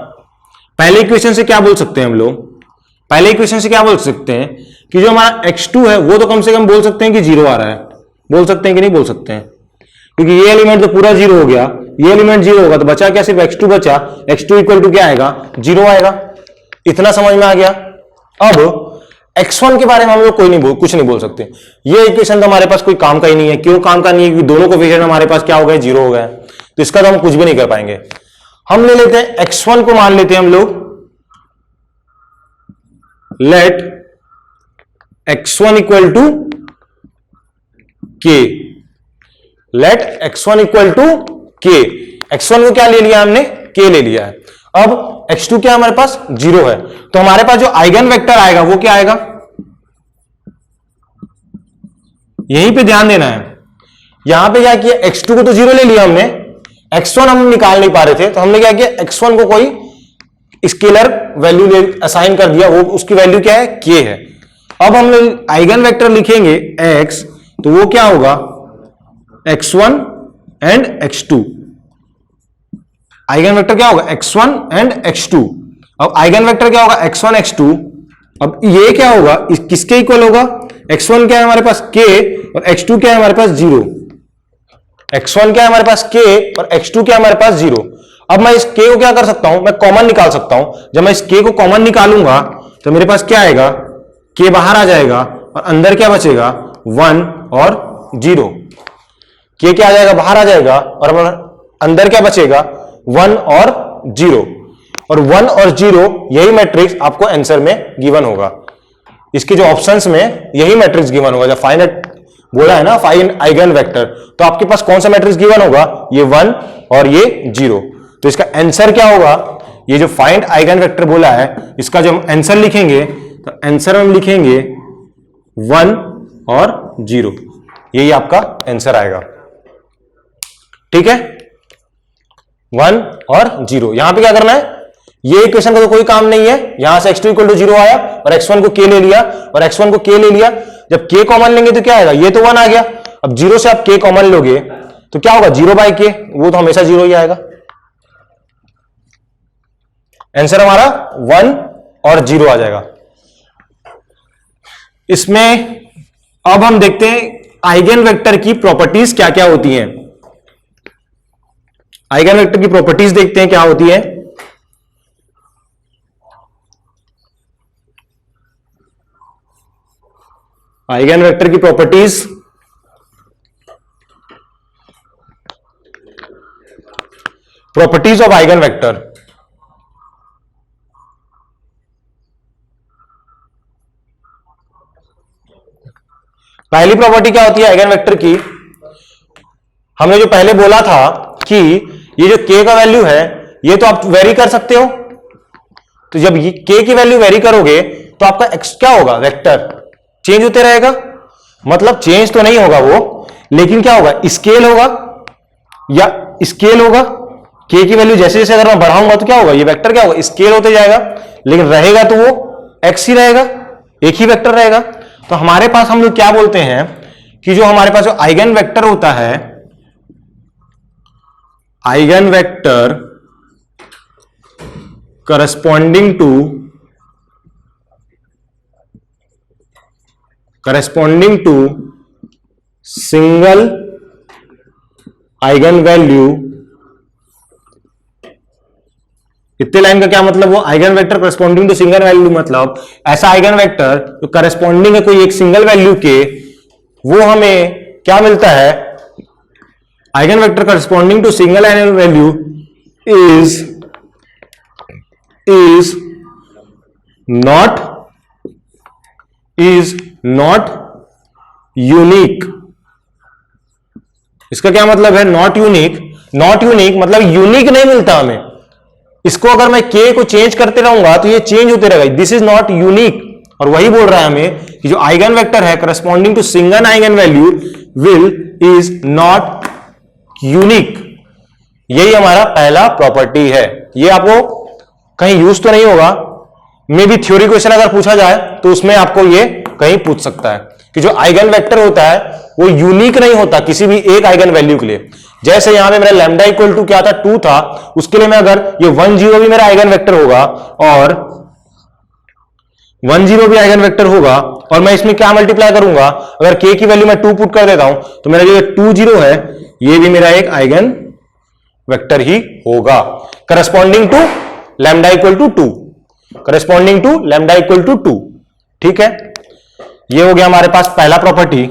पहले इक्वेशन से क्या बोल सकते हैं हम लोग, पहले इक्वेशन से क्या बोल सकते हैं कि जो हमारा x2 है वो तो कम से कम बोल सकते हैं कि 0 आ रहा है, बोल सकते हैं कि नहीं बोल सकते हैं, क्योंकि ये एलिमेंट तो पूरा 0 हो गया, ये एलिमेंट 0 होगा तो बचा क्या, सिर्फ x2 बचा, x2 इक्वल टू क्या आएगा, 0 आएगा। इतना समझ में आ गया। अब x1 के बारे में हम लोग कुछ नहीं बोल सकते। ये इक्वेशन तो हमारे पास कोई काम का ही नहीं है। क्यों काम का नहीं है, क्योंकि दोनों कोफिशिएंट हमारे पास क्या हो गए, 0 हो गए, तो इसका तो हम कुछ भी नहीं कर पाएंगे। हम ले लेते हैं x1 को, मान लेते हैं हम लोग लेट x1 इक्वल टू के, लेट x1 इक्वल टू के। x1 को क्या ले लिया हमने, k ले लिया है। अब x2 क्या हमारे पास 0 है, तो हमारे पास जो आइगन वेक्टर आएगा वो क्या आएगा, यहीं पे ध्यान देना है। यहां पे क्या किया, x2 को तो 0 ले लिया हमने, x1 हम निकाल नहीं पा रहे थे, तो हमने क्या किया, x1 को कोई स्केलर वैल्यू असाइन कर दिया, वो उसकी वैल्यू क्या है, k है। अब हम आइगन वेक्टर लिखेंगे x, तो वो क्या होगा, x1 and x2। Eigen vector क्या होगा, x1 एंड x2। अब आइगन वेक्टर क्या होगा, x1 x2। अब ये क्या होगा, किसके इक्वल होगा, x1 क्या है हमारे पास k और x2 क्या है हमारे पास 0। x1 क्या है हमारे पास k और x2 क्या है हमारे पास 0। अब मैं इस k को क्या कर सकता हूं, मैं कॉमन निकाल सकता हूं। जब मैं इस k को कॉमन निकालूंगा तो मेरे पास क्या आएगा, k बाहर आ जाएगा और अंदर क्या बचेगा, 1 और 0। k क्या आ जाएगा, बाहर आ जाएगा और अंदर क्या बचेगा, 1 और 0। और 1 और 0 यही मैट्रिक्स आपको आंसर में गिवन होगा। इसके जो ऑप्शंस में यही मैट्रिक्स गिवन होगा। जब फाइंड बोला है ना, फाइंड आइगन वेक्टर, तो आपके पास कौन सा मैट्रिक्स गिवन होगा, ये 1 और ये 0। तो इसका आंसर क्या होगा, ये जो फाइंड आइगन वेक्टर बोला है, इसका जब हम आंसर लिखेंगे तो आंसर हम लिखेंगे 1 और 0। यही आपका आंसर आएगा। ठीक है, 1 और 0। यहां पे क्या करना है, ये इक्वेशन का तो कोई काम नहीं है। यहां से x2 इक्वल टू 0 आया और x1 को k ले लिया और x1 को k ले लिया। जब k कॉमन लेंगे तो क्या आएगा, ये तो 1 आ गया। अब 0 से आप k कॉमन लोगे तो क्या होगा, 0 बाई k, वो तो हमेशा 0 ही आएगा। आंसर हमारा 1 और 0 आ जाएगा। इसमें अब हम देखते हैं आइगन वेक्टर की प्रॉपर्टीज क्या क्या होती हैं। आइगन वेक्टर की प्रॉपर्टीज देखते हैं क्या होती है। आइगन वेक्टर की properties, properties of eigen vector. पहली प्रॉपर्टी क्या होती है आइगन वेक्टर की, हमने जो पहले बोला था कि ये जो k का वैल्यू है ये तो आप वेरी कर सकते हो। तो जब ये k की वैल्यू वेरी करोगे तो आपका x क्या होगा, वेक्टर चेंज होते रहेगा। मतलब चेंज तो नहीं होगा वो, लेकिन क्या होगा, स्केल होगा या स्केल होगा। k की वैल्यू जैसे जैसे अगर मैं बढ़ाऊंगा तो क्या होगा, ये वेक्टर क्या होगा, स्केल होते जाएगा। लेकिन रहेगा तो वो x ही रहेगा, एक ही वेक्टर रहेगा। तो हमारे पास हम लोग क्या बोलते हैं कि जो हमारे पास जो आइगन वेक्टर होता है, eigen vector corresponding to single eigen value. इतने लाइन का क्या मतलब, वो eigen vector corresponding to single value, मतलब ऐसा आइगन वेक्टर जो करस्पॉन्डिंग है कोई एक सिंगल वैल्यू के, वो हमें क्या मिलता है, eigen vector corresponding to single eigen value is not unique. इसका क्या मतलब है, नॉट यूनिक। नॉट यूनिक मतलब यूनिक नहीं मिलता हमें। इसको अगर मैं k को चेंज करते रहूंगा तो ये चेंज होते रहेगा, दिस इज नॉट यूनिक। और वही बोल रहा है हमें कि जो आइगन वेक्टर है corresponding to single eigen value will is not unique. यही हमारा पहला प्रॉपर्टी है। ये आपको कहीं यूज तो नहीं होगा, मे बी थ्योरी क्वेश्चन अगर पूछा जाए तो उसमें आपको ये कहीं पूछ सकता है कि जो आइगन वेक्टर होता है वो यूनिक नहीं होता किसी भी एक आइगन वैल्यू के लिए। जैसे यहां पे मेरा लैम्डा इक्वल टू क्या था, 2 था, उसके लिए मैं अगर ये 1 0 भी मेरा आइगन वेक्टर होगा और 1 0 भी आइगन वेक्टर होगा और मैं इसमें क्या मल्टीप्लाई करूंगा, अगर k की वैल्यू मैं 2 पुट कर देता हूं तो मेरा जो 2 0 है ये भी मेरा एक आइगन वेक्टर ही होगा corresponding to lambda equal to 2, corresponding to lambda equal to 2। ठीक है, ये हो गया हमारे पास पहला प्रॉपर्टी।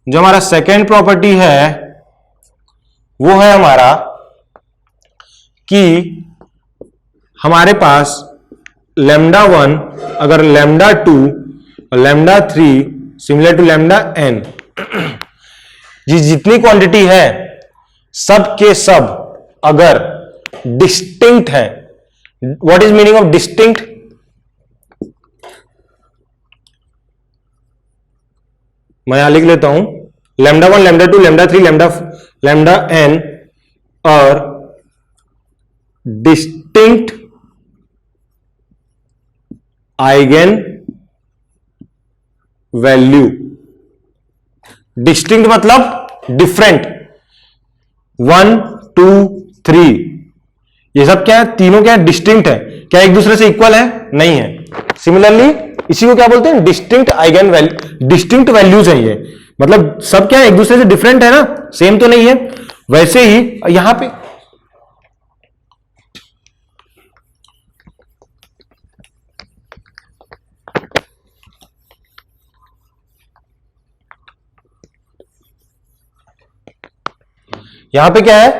जो हमारा सेकेंड प्रॉपर्टी है वो है हमारा कि हमारे पास लैम्डा 1 अगर लैम्डा 2 और lambda 3 similar to lambda n, ये जितनी क्वांटिटी है सब के सब अगर डिस्टिंक्ट है, what is meaning of distinct? मैं यहां लिख लेता हूं, lambda 1 lambda 2 lambda 3 lambda n और डिस्टिंक्ट आइगन वैल्यू। डिस्टिंक्ट मतलब डिफरेंट, 1 2 3 ये सब क्या है, तीनों क्या है, डिस्टिंक्ट है। क्या एक दूसरे से इक्वल है? नहीं है। सिमिलरली इसी को क्या बोलते हैं, distinct eigen value, distinct values है ये, मतलब सब क्या है, एक दूसरे से डिफरेंट है ना, सेम तो नहीं है। वैसे ही यहां पे क्या है,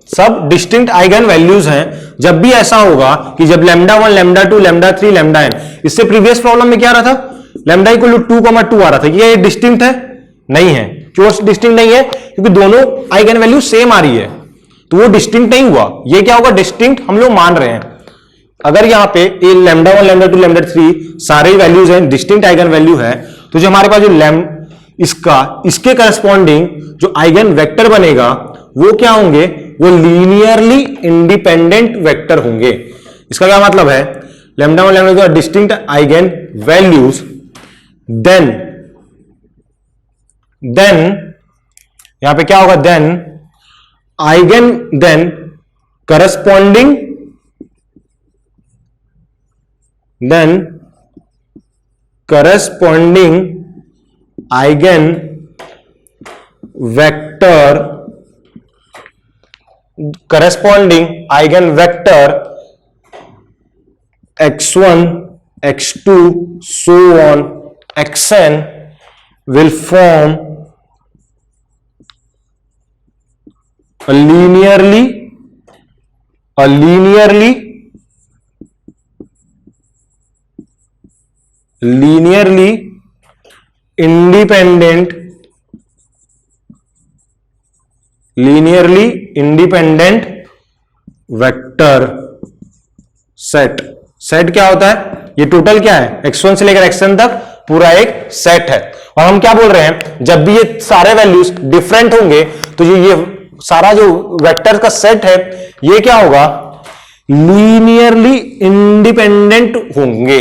सब डिस्टिंक्ट आइगन वैल्यूज हैं। जब भी ऐसा होगा कि जब lambda 1 lambda 2 lambda 3 lambda n, इससे प्रीवियस प्रॉब्लम में क्या आ रहा था, लैम्डा इक्वल टू 2,2 आ रहा था, ये डिस्टिंक्ट है? नहीं है। क्यों डिस्टिंक्ट नहीं है? क्योंकि दोनों आइगन वैल्यू सेम आ रही है, तो वो डिस्टिंक्ट नहीं हुआ। ये क्या होगा, डिस्टिंक्ट हम लोग मान रहे हैं। अगर यहां पे ये लैम्डा 1 लैम्डा 2 लैम्डा 3 सारे वैल्यूज हैं, डिस्टिंक्ट आइगन वैल्यू है, तो जो हमारे पास जो इसके करस्पॉन्डिंग जो आइगन वेक्टर बनेगा वो क्या होंगे, वो लीनियरली इंडिपेंडेंट वेक्टर होंगे। इसका क्या मतलब है, lambda 1 lambda 2 distinct eigen values, then यहां पे क्या होगा, then corresponding eigen vector x1 x2 so on xn will form a linearly independent vector set क्या होता है, ये टोटल क्या है, x1 से लेकर xn तक पूरा एक सेट है। और हम क्या बोल रहे हैं, जब भी ये सारे वैल्यूज डिफरेंट होंगे तो ये सारा जो वेक्टर का सेट है ये क्या होगा, लीनियरली इंडिपेंडेंट होंगे,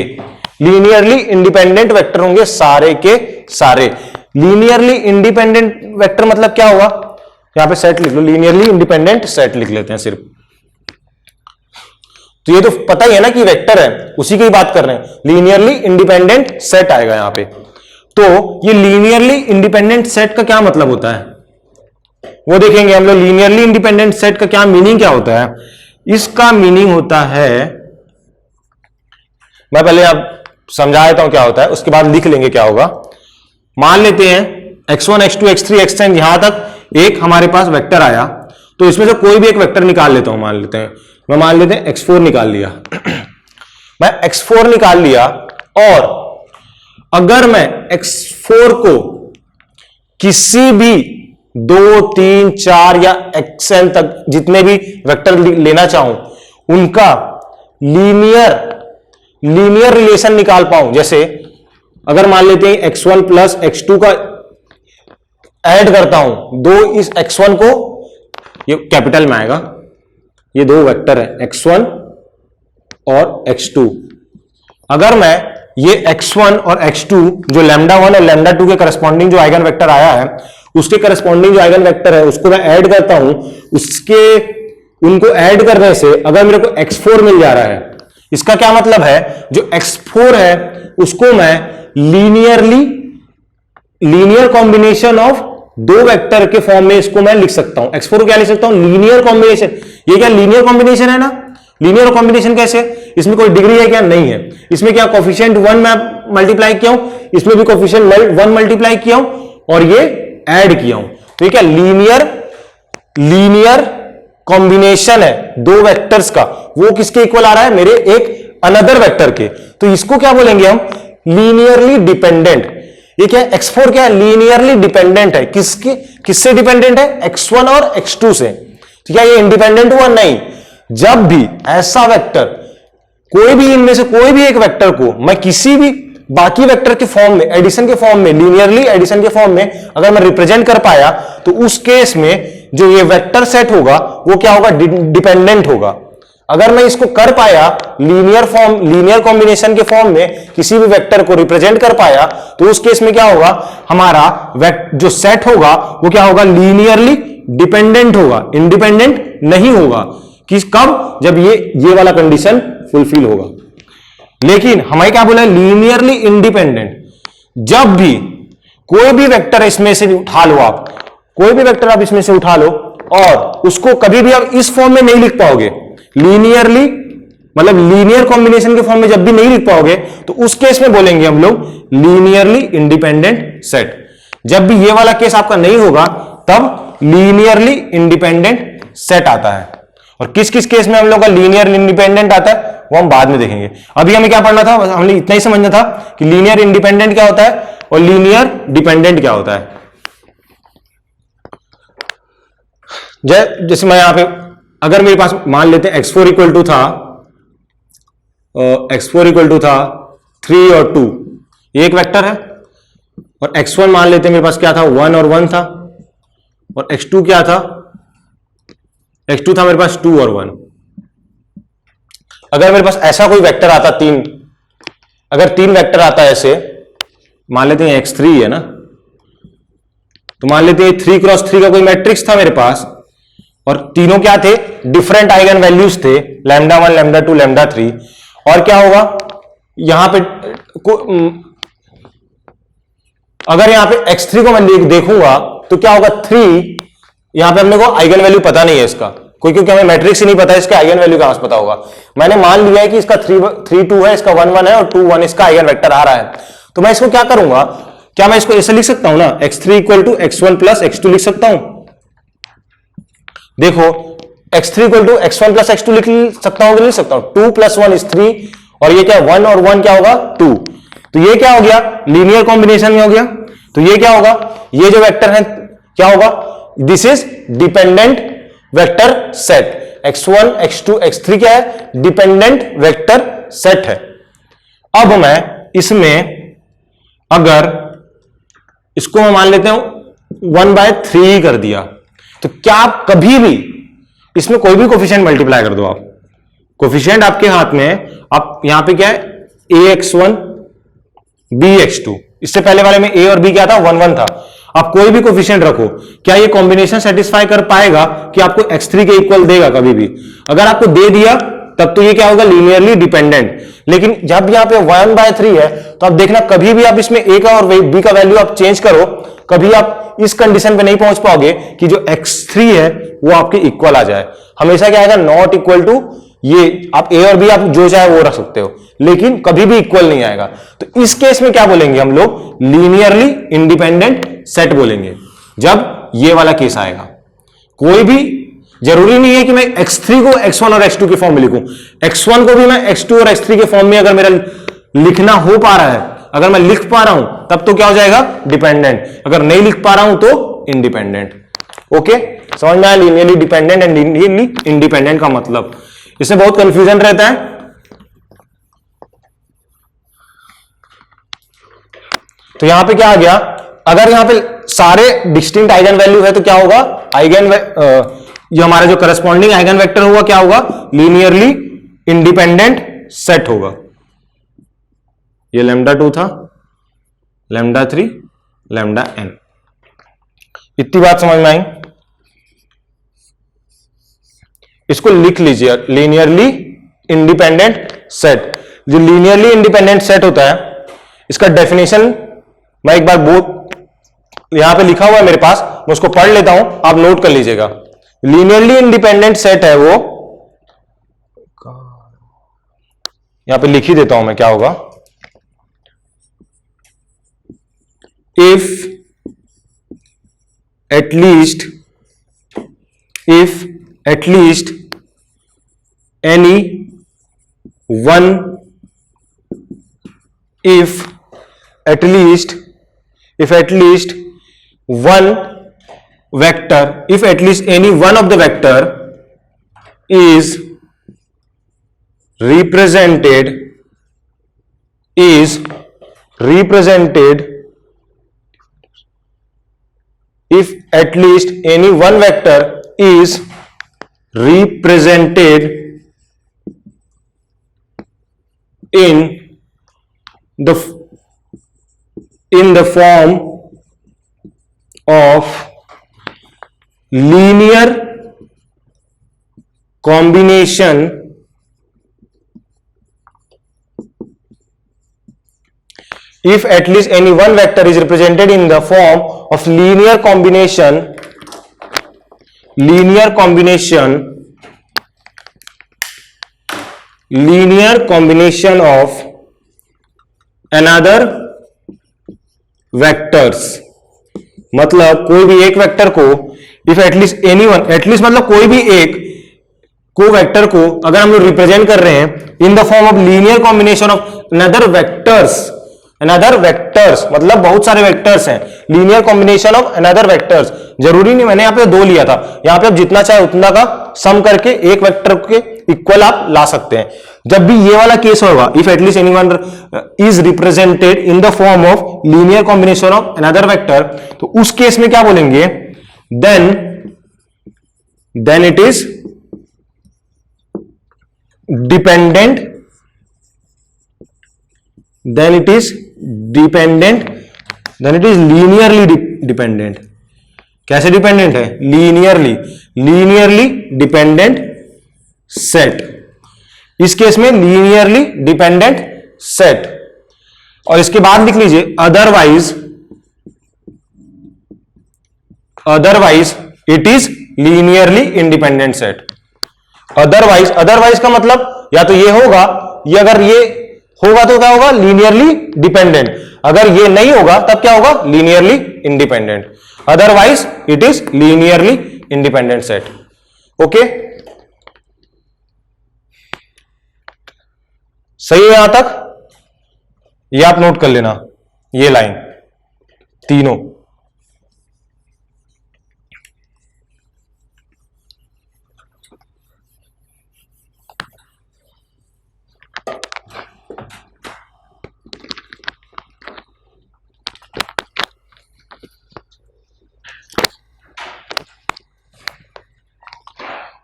लीनियरली इंडिपेंडेंट वेक्टर होंगे सारे के सारे। लीनियरली इंडिपेंडेंट वेक्टर मतलब क्या होगा, यहां पे सेट लिख लो, लीनियरली इंडिपेंडेंट सेट लिख लेते हैं सिर्फ। तो ये तो पता ही है ना कि वेक्टर है, उसी की बात कर रहे हैं, लीनियरली इंडिपेंडेंट सेट आएगा यहां पे। तो ये लीनियरली इंडिपेंडेंट सेट का क्या मतलब होता है वो देखेंगे हम लोग। लीनियरली इंडिपेंडेंट सेट का क्या मीनिंग क्या होता है, इसका मीनिंग होता है, मैं पहले अब समझा देता हूं क्या होता है, उसके बाद लिख लेंगे क्या होगा। मान लेते हैं x1 x2 x3 xn यहां तक एक हमारे पास वेक्टर आया, तो इसमें से कोई भी एक वेक्टर निकाल लेता हूं। मान लेते हैं x4 निकाल लिया मैं x4 निकाल लिया, और अगर मैं x4 को किसी भी 2 3 4 या xn तक जितने भी वेक्टर लेना चाहूं उनका लीनियर रिलेशन निकाल पाऊं, जैसे अगर मान लेते हैं x1 प्लस x2 का ऐड करता हूं, दो इस x1 को, ये कैपिटल में आएगा, ये दो वेक्टर है x1 और x2। अगर मैं ये x1 और x2 जो लैम्डा 1 और लैम्डा 2 के करस्पॉन्डिंग जो आइगन वेक्टर आया है उसके करस्पॉन्डिंग जो आइगन वेक्टर है उसको मैं ऐड करता हूं, उनको ऐड करने से अगर मेरे को x4 मिल जा रहा है, इसका क्या मतलब है, जो x4 है उसको मैं लीनियर कॉम्बिनेशन ऑफ दो वेक्टर के फॉर्म में इसको मैं लिख सकता हूं। x4 को क्या लिख सकता हूं, लीनियर कॉम्बिनेशन। ये क्या लीनियर कॉम्बिनेशन है ना, लीनियर कॉम्बिनेशन कैसे, इसमें कोई डिग्री है क्या, नहीं है। इसमें क्या कोफिशिएंट 1 मैं मल्टीप्लाई किया हूं, इसमें भी कोफिशिएंट 1 मल्टीप्लाई किया हूं और ये ऐड किया हूं, तो ये क्या लीनियर कॉम्बिनेशन है दो वेक्टर्स का। वो किसके इक्वल आ रहा है, मेरे एक अनदर वेक्टर के, तो इसको क्या बोलेंगे हम, लीनियरली डिपेंडेंट। ये क्या है, x4 क्या है, लीनियरली डिपेंडेंट है। किससे डिपेंडेंट है, x1 और x2 से। तो क्या ये इंडिपेंडेंट हुआ, नहीं। जब भी ऐसा वेक्टर, कोई भी इनमें से कोई भी एक वेक्टर को मैं किसी भी बाकी वेक्टर के फॉर्म में, एडिशन के फॉर्म में, लीनियरली एडिशन के फॉर्म में अगर मैं रिप्रेजेंट कर पाया, तो उस केस में जो ये वेक्टर सेट होगा वो क्या होगा, डिपेंडेंट होगा। अगर मैं इसको कर पाया लीनियर कॉम्बिनेशन के फॉर्म में किसी भी वेक्टर को रिप्रेजेंट कर पाया, तो उस केस में क्या होगा, हमारा जो सेट होगा वो क्या होगा, लीनियरली डिपेंडेंट होगा, इंडिपेंडेंट नहीं होगा। कब, जब ये वाला कंडीशन फुलफिल होगा। लेकिन हमें क्या बोला, लीनियरली इंडिपेंडेंट। जब भी कोई भी वेक्टर इसमें से उठा लो, आप कोई भी वेक्टर आप इसमें से उठा लो और उसको कभी भी आप इस फॉर्म में नहीं लिख पाओगे, लीनियरली मतलब लीनियर कॉम्बिनेशन के फॉर्म में जब भी नहीं लिख पाओगे, तो उस केस में बोलेंगे हम लोग लीनियरली इंडिपेंडेंट सेट। जब भी ये वाला केस आपका नहीं होगा, तब लीनियरली इंडिपेंडेंट सेट आता है। और किस किस केस में हम लोग का लीनियर इंडिपेंडेंट आता है वो हम बाद में देखेंगे। अभी हमें क्या पढ़ना था, हमने इतना ही समझना था कि लीनियर इंडिपेंडेंट क्या होता है और लीनियर डिपेंडेंट क्या होता है। जैसे मैं यहां पे, अगर मेरे पास मान लेते हैं x4 इक्वल टू था, x4 इक्वल टू था 3 और 2, एक वेक्टर है। और x1 मान लेते हैं मेरे पास क्या था, 1 और 1 था। और x2 क्या था, x2 था मेरे पास 2 और 1। अगर मेरे पास ऐसा कोई वेक्टर आता, अगर तीन वेक्टर आता है ऐसे, मान लेते हैं x3 है ना, तो मान लेते हैं 3 क्रॉस 3 का कोई मैट्रिक्स था मेरे पास, और तीनों क्या थे, डिफरेंट आइगन वैल्यूज थे, λ1 λ2 λ3। और क्या होगा यहां पे, अगर यहां पे x3 को मैं देखूंगा तो क्या होगा, 3, यहां पे अपने को आइगन वैल्यू पता नहीं है इसका कोई, क्योंकि हमें मैट्रिक्स ही नहीं पता है, इसका आइगन वैल्यू कहां से पता होगा। मैंने मान लिया है कि इसका 3 2 है, इसका 1 1 है और 2 1 इसका आइगन वेक्टर आ रहा है। तो मैं इसको क्या करूंगा, क्या मैं इसको ऐसे लिख सकता हूं ना, x3 equal to x1 plus x2 लिख सकता हूं। देखो x3 equal to x1 plus x2 लिख सकता हूं कि नहीं लिख सकता हूं। 2 प्लस 1 इज 3, और ये क्या 1 और 1 क्या होगा 2। तो ये क्या हो गया, लीनियर कॉम्बिनेशन में हो गया। तो ये क्या होगा, ये जो वेक्टर है क्या होगा, this is dependent vector set. x1 x2 x3 क्या है, डिपेंडेंट वेक्टर सेट है। अब मैं इसमें अगर इसको मैं मान लेते हैं 1/3 कर दिया, तो क्या आप कभी भी इसमें कोई भी कोफिशिएंट मल्टीप्लाई कर दो, आप कोफिशिएंट आपके हाथ में है, आप यहां पे क्या है ax1 bx2, इससे पहले वाले में a और b क्या था, 1 1 था। आप कोई भी कोफिशिएंट रखो, क्या ये कॉम्बिनेशन सेटिस्फाई कर पाएगा कि आपको x3 के इक्वल देगा कभी भी। अगर आपको दे दिया तब तो ये क्या होगा, लीनियरली डिपेंडेंट। लेकिन जब यहां पे 1/3 है, तो आप देखना कभी भी आप इसमें a का और b का वैल्यू आप चेंज करो, कभी आप इस कंडीशन पे नहीं पहुंच पाओगे कि जो x3 है वो आपके इक्वल आ जाए। हमेशा क्या आएगा, नॉट इक्वल टू, ये आप a और b आप जो चाहे वो रख सकते हो, लेकिन कभी भी इक्वल नहीं आएगा। तो इस केस में क्या बोलेंगे हम लोग, लीनियरली इंडिपेंडेंट सेट बोलेंगे, जब ये वाला केस आएगा। कोई भी जरूरी नहीं है कि मैं x3 को x1 और x2 के फॉर्म में लिखूं, x1 को भी मैं x2 और x3 के फॉर्म में अगर मेरा लिखना हो पा रहा है, अगर मैं लिख पा रहा हूं, तब तो क्या हो जाएगा, डिपेंडेंट। अगर नहीं लिख पा रहा हूं तो इंडिपेंडेंट। ओके, समझ में आया linearly dependent and linearly independent का मतलब। इसमें बहुत कंफ्यूजन रहता है। तो यहां पे क्या आ गया, अगर यहां पे सारे डिस्टिंक्ट आइगन वैल्यू है तो क्या होगा, जो हमारा जो करस्पॉन्डिंग आइगन वेक्टर होगा क्या होगा, लीनियरली इंडिपेंडेंट सेट होगा। ये λ2 था, λ3 λn। इतनी बात समझ में आई। इसको लिख लीजिए, लीनियरली इंडिपेंडेंट सेट। जो लीनियरली इंडिपेंडेंट सेट होता है, इसका डेफिनेशन मैं एक बार यहां पे लिखा हुआ है मेरे पास, मैं उसको पढ़ लेता हूं, आप नोट कर लीजिएगा। लीनियरली इंडिपेंडेंट सेट है वो, यहां पे लिख ही देता हूं मैं, क्या होगा, if at least any one if at least one vector, if at least any one of the vector is represented if at least any one vector is represented in the form of linear combination if at least any one vector is represented in the form of linear combination of another vectors, मतलब कोई भी एक vector को if at least any one, at least मतलब कोई भी एक को वेक्टर को अगर हम लोग रिप्रेजेंट कर रहे हैं इन the form of linear combination of another vectors, मतलब बहुत सारे वेक्टर्स हैं, linear combination of another vectors, जरूरी नहीं मैंने यहां पे 2 लिया था, यहां पे आप जितना चाहे उतना का सम करके एक वेक्टर के इक्वल आप ला सकते हैं। जब भी ये वाला केस होगा if at least anyone is represented in the form of linear combination of another vector, तो उस केस में क्या बोलेंगे, then it is dependent, then it is linearly dependent। कैसे डिपेंडेंट है, लीनियरली डिपेंडेंट सेट, इस केस में लीनियरली डिपेंडेंट सेट। और इसके बाद लिख लीजिए otherwise it is linearly independent set. Otherwise का मतलब या तो ये होगा, ये अगर ये होगा तो क्या होगा, लीनियरली डिपेंडेंट, अगर ये नहीं होगा तब क्या होगा, linearly independent. Otherwise it is linearly independent set. Okay, सही है यहां तक, ये आप नोट कर लेना, ये लाइन तीनों।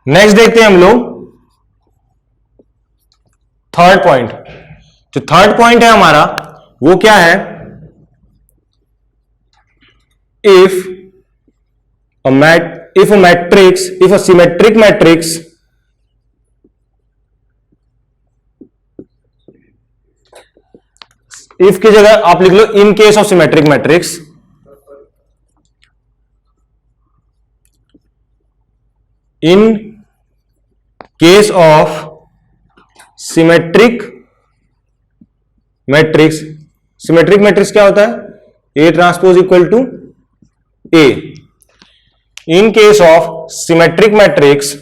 नेक्स्ट देखते हैं हम लोग थर्ड पॉइंट। जो थर्ड पॉइंट है हमारा वो क्या है, if a symmetric matrix if की जगह आप लिख लो in case of symmetric matrix, in case of symmetric matrix क्या होता है, A transpose equal to A। In case of symmetric matrix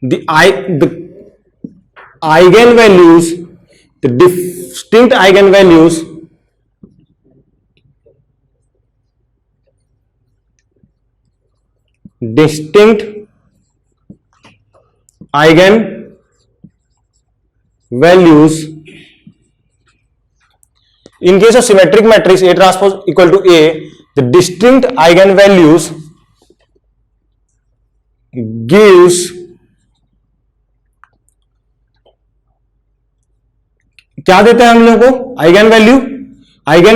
the eigenvalues, the distinct eigenvalues in case of symmetric matrix A transpose equal to A, the distinct eigenvalues gives क्या देते हैं हम लोगों को, eigen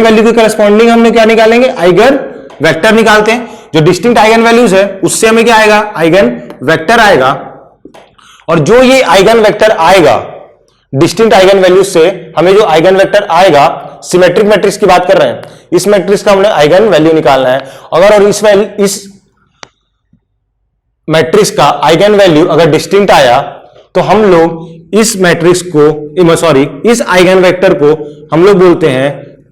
value के corresponding हमने क्या निकालेंगे, आइगन वेक्टर निकालते हैं। जो डिस्टिंक्ट आइगन वैल्यूज है उससे हमें क्या आएगा, आइगन वेक्टर आएगा। और जो ये आइगन वेक्टर आएगा डिस्टिंक्ट आइगन वैल्यूज से हमें जो आइगन वेक्टर आएगा, सिमेट्रिक मैट्रिक्स की बात कर रहे हैं, इस मैट्रिक्स का हमने आइगन वैल्यू निकालना है। अगर और इस मैट्रिक्स का आइगन वैल्यू अगर डिस्टिंक्ट आया तो हम लोग इस मैट्रिक्स को, सॉरी इस आइगन वेक्टर को हम लोग बोलते हैं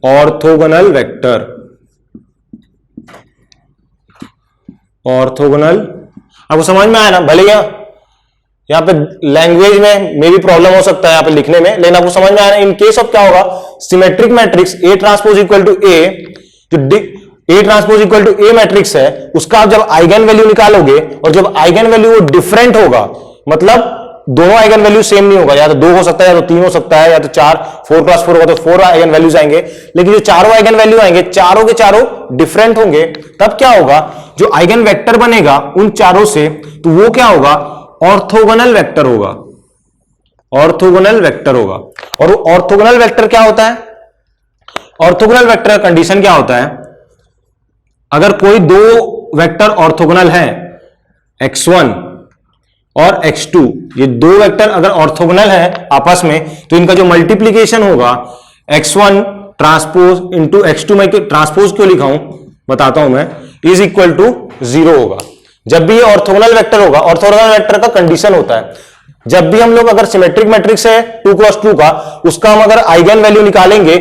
ऑर्थोगोनल वेक्टर। ऑर्थोगोनल, आपको समझ में आया ना, भले यहाँ पे लैंग्वेज में भी प्रॉब्लम हो सकता है यहाँ पे लिखने में, लेकिन आपको समझ में आया इन केस ऑफ क्या होगा, symmetric matrix A transpose equal to A, जो A transpose equal to A matrix है, उसका आप जब आइगन वैल्यू निकालोगे और जब आइगन वैल्यू वो डिफरेंट होगा, मतलब दोनों आइगन वैल्यू सेम नहीं होगा, या तो 2 हो सकता है या तो 3 हो सकता है या तो 4, 4 + 4 होगा तो 4 आइगन वैल्यूज आएंगे, लेकिन जो चारों आइगन वैल्यू आएंगे चारों के चारों डिफरेंट होंगे, तब क्या होगा, जो आइगन वेक्टर बनेगा उन चारों से, तो वो क्या होगा, ऑर्थोगोनल वेक्टर होगा, ऑर्थोगोनल वेक्टर होगा। और वो ऑर्थोगोनल वेक्टर क्या होता है, ऑर्थोगोनल वेक्टर का कंडीशन क्या होता है, अगर कोई दो वेक्टर ऑर्थोगोनल है x1 और x2, ये दो वेक्टर अगर ऑर्थोगोनल है आपस में, तो इनका जो मल्टीप्लीकेशन होगा x1 ट्रांसपोज इंटू x2, में ट्रांसपोज क्यों लिखा हूं बताता हूं मैं, इज इक्वल टू 0 होगा। जब भी ये ऑर्थोगोनल वेक्टर होगा, ऑर्थोगोनल वेक्टर का कंडीशन होता है, जब भी हम लोग अगर सिमेट्रिक मैट्रिक्स है 2 × 2 का, उसका हम अगर आइगन वैल्यू निकालेंगे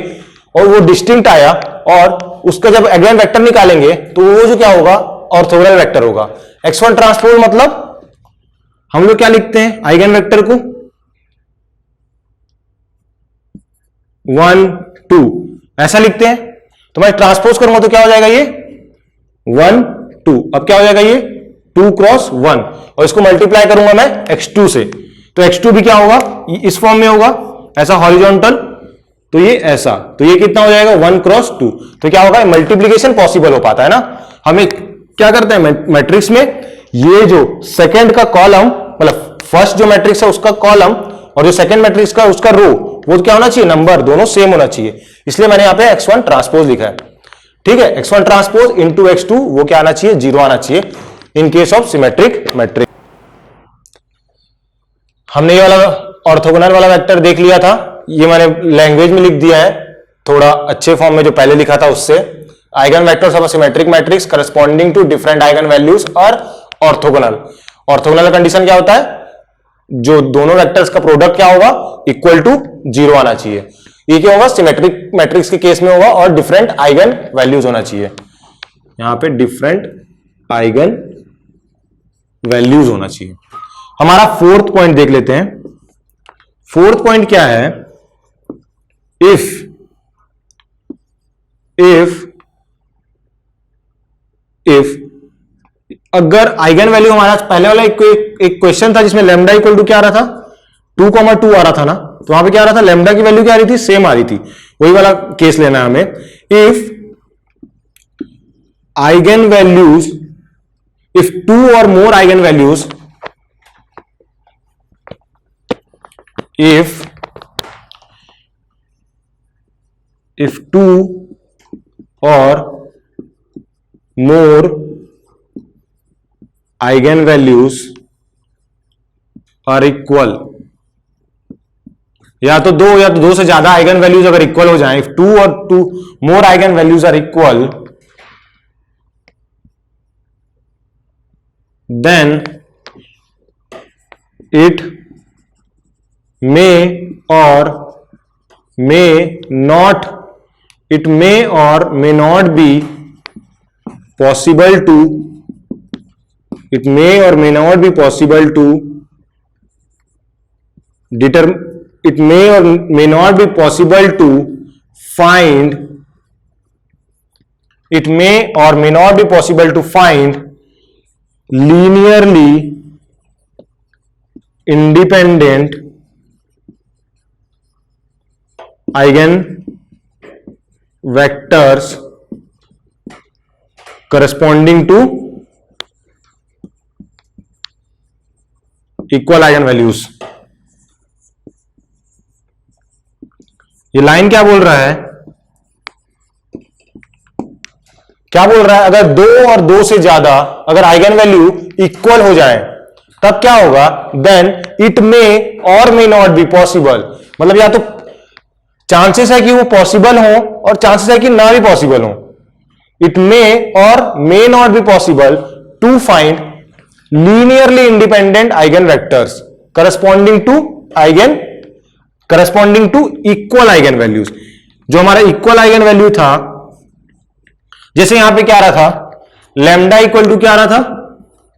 और वो डिस्टिंक्ट आया और उसका जब आइगन वेक्टर निकालेंगे तो वो जो क्या होगा, ऑर्थोगोनल वेक्टर होगा। x1 ट्रांसपोज मतलब हम लोग क्या लिखते हैं आइगन वेक्टर को 1 2 ऐसा लिखते हैं, तो मैं ट्रांसपोज करूंगा तो क्या हो जाएगा, ये 1 2, अब क्या हो जाएगा, ये 2 × 1, और इसको मल्टीप्लाई करूंगा मैं x2 से, तो x2 भी क्या होगा, इस फॉर्म में होगा, ऐसा हॉरिजॉन्टल, तो ये ऐसा, तो ये कितना हो जाएगा 1 × 2, तो क्या होगा, मल्टीप्लीकेशन पॉसिबल हो पाता है ना। हमें क्या करते हैं मैट्रिक्स में, ये जो सेकंड का कॉलम, मतलब फर्स्ट जो मैट्रिक्स है उसका कॉलम और जो सेकंड मैट्रिक्स का उसका रो, वो क्या होना चाहिए, नंबर दोनों सेम होना चाहिए, इसलिए मैंने यहां पे x1 ट्रांसपोज लिखा है। ठीक है, x1 ट्रांसपोज इंटू x2, वो क्या आना चाहिए, 0 आना चाहिए इन केस ऑफ सिमेट्रिक मैट्रिक्स। हमने ये वाला ऑर्थोगोनल वाला वेक्टर देख लिया था, ये मैंने लैंग्वेज में लिख दिया है थोड़ा अच्छे फॉर्म में जो पहले लिखा था उससे। Eigen vectors of symmetric matrix corresponding to different eigen values are orthogonal. Orthogonal का कंडीशन क्या होता है, जो दोनों वेक्टर्स का प्रोडक्ट क्या होगा, इक्वल टू 0 आना चाहिए। ये क्या होगा, सिमेट्रिक मैट्रिक्स के केस में होगा, और डिफरेंट आइगन वैल्यूज होना चाहिए, यहां पे डिफरेंट आइगन वैल्यूज होना चाहिए। हमारा फोर्थ पॉइंट देख लेते हैं। फोर्थ पॉइंट क्या है, इफ अगर आइगन वैल्यू हमारा पहले वाला एक क्वेश्चन था जिसमें लैम्डा इक्वल टू क्या आ रहा था, 2,2 आ रहा था ना, तो वहां पे क्या आ रहा था, लैम्डा की वैल्यू क्या आ रही थी, सेम आ रही थी, वही वाला केस लेना है हमें। इफ आइगन वैल्यूज, इफ 2 और मोर eigen values, if 2 or more eigenvalues are equal, या तो दो से ज्यादा आइगन वैल्यूज अगर इक्वल हो जाएं, if 2 or 2 more eigenvalues are equal, then it may or may not be possible to find linearly independent eigen vectors corresponding to equal eigen values. ये line क्या बोल रहा है, अगर 2 और 2 से ज्यादा अगर आइगन वैल्यू इक्वल हो जाए तब क्या होगा, then it may or may not be possible, मतलब या तो चांसेस है कि वो पॉसिबल हो और चांसेस है कि ना भी पॉसिबल हो। It may or may not be possible to find linearly independent eigen vectors corresponding to equal eigen values. जो हमारा इक्वल आइगन वैल्यू था, जैसे यहां पे क्या आ रहा था, लैम्डा इक्वल टू क्या आ रहा था,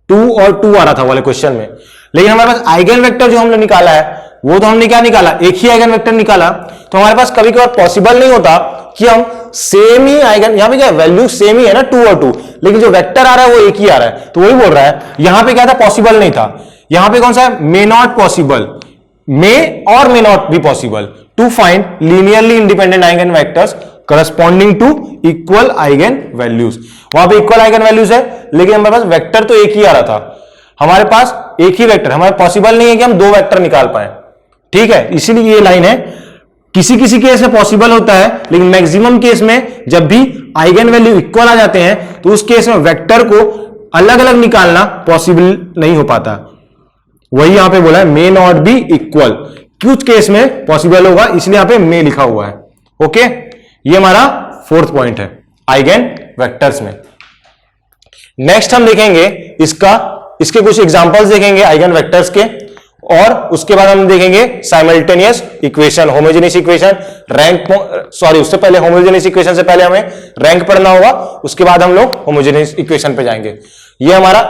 2 और 2 आ रहा था वाले क्वेश्चन में। लेकिन हमारे पास आइगन वेक्टर जो हमने निकाला है वो तो हमने क्या निकाला, एक ही आइगन वेक्टर निकाला। तो हमारे पास कभी कभार पॉसिबल नहीं होता कि हम सेम ही आइगन, यहां पे क्या वैल्यू सेम ही है ना 2 और 2, लेकिन जो वेक्टर आ रहा है वो एक ही आ रहा है। तो वही बोल रहा है यहां पे क्या था, पॉसिबल नहीं था। यहां पे कौन सा है, may not possible, may or may not भी possible to find linearly independent eigen vectors corresponding to equal eigen values. वहां पे इक्वल आइगन वैल्यूज है, लेकिन हमारे पास वेक्टर तो एक ही आ रहा था, हमारे पास एक ही वेक्टर, हमारे पॉसिबल नहीं है कि हम 2 वेक्टर निकाल पाए। ठीक है, इसीलिए ये लाइन है, किसी किसी केस में पॉसिबल होता है, लेकिन मैक्सिमम केस में जब भी आइगन वैल्यू इक्वल आ जाते हैं तो उस केस में वेक्टर को अलग अलग निकालना पॉसिबल नहीं हो पाता। वही यहां पे बोला है मे नॉट बी इक्वल, कुछ केस में पॉसिबल होगा, इसलिए यहां पे मे लिखा हुआ है। ओके, ये हमारा 4th पॉइंट है आइगन वेक्टर्स में। नेक्स्ट हम देखेंगे इसके कुछ एग्जांपल्स देखेंगे आइगन वेक्टर्स के, और उसके बाद हम देखेंगे simultaneous equation, homogeneous equation, rank, sorry उससे पहले होमोजेनियस इक्वेशन से पहले हमें रैंक पढ़ना होगा, उसके बाद हम लोग होमोजेनियस इक्वेशन पे जाएंगे। ये हमारा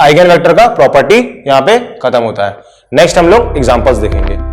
आइगन वेक्टर का प्रॉपर्टी यहां पे खत्म होता है। नेक्स्ट हम लोग एग्जांपल्स देखेंगे।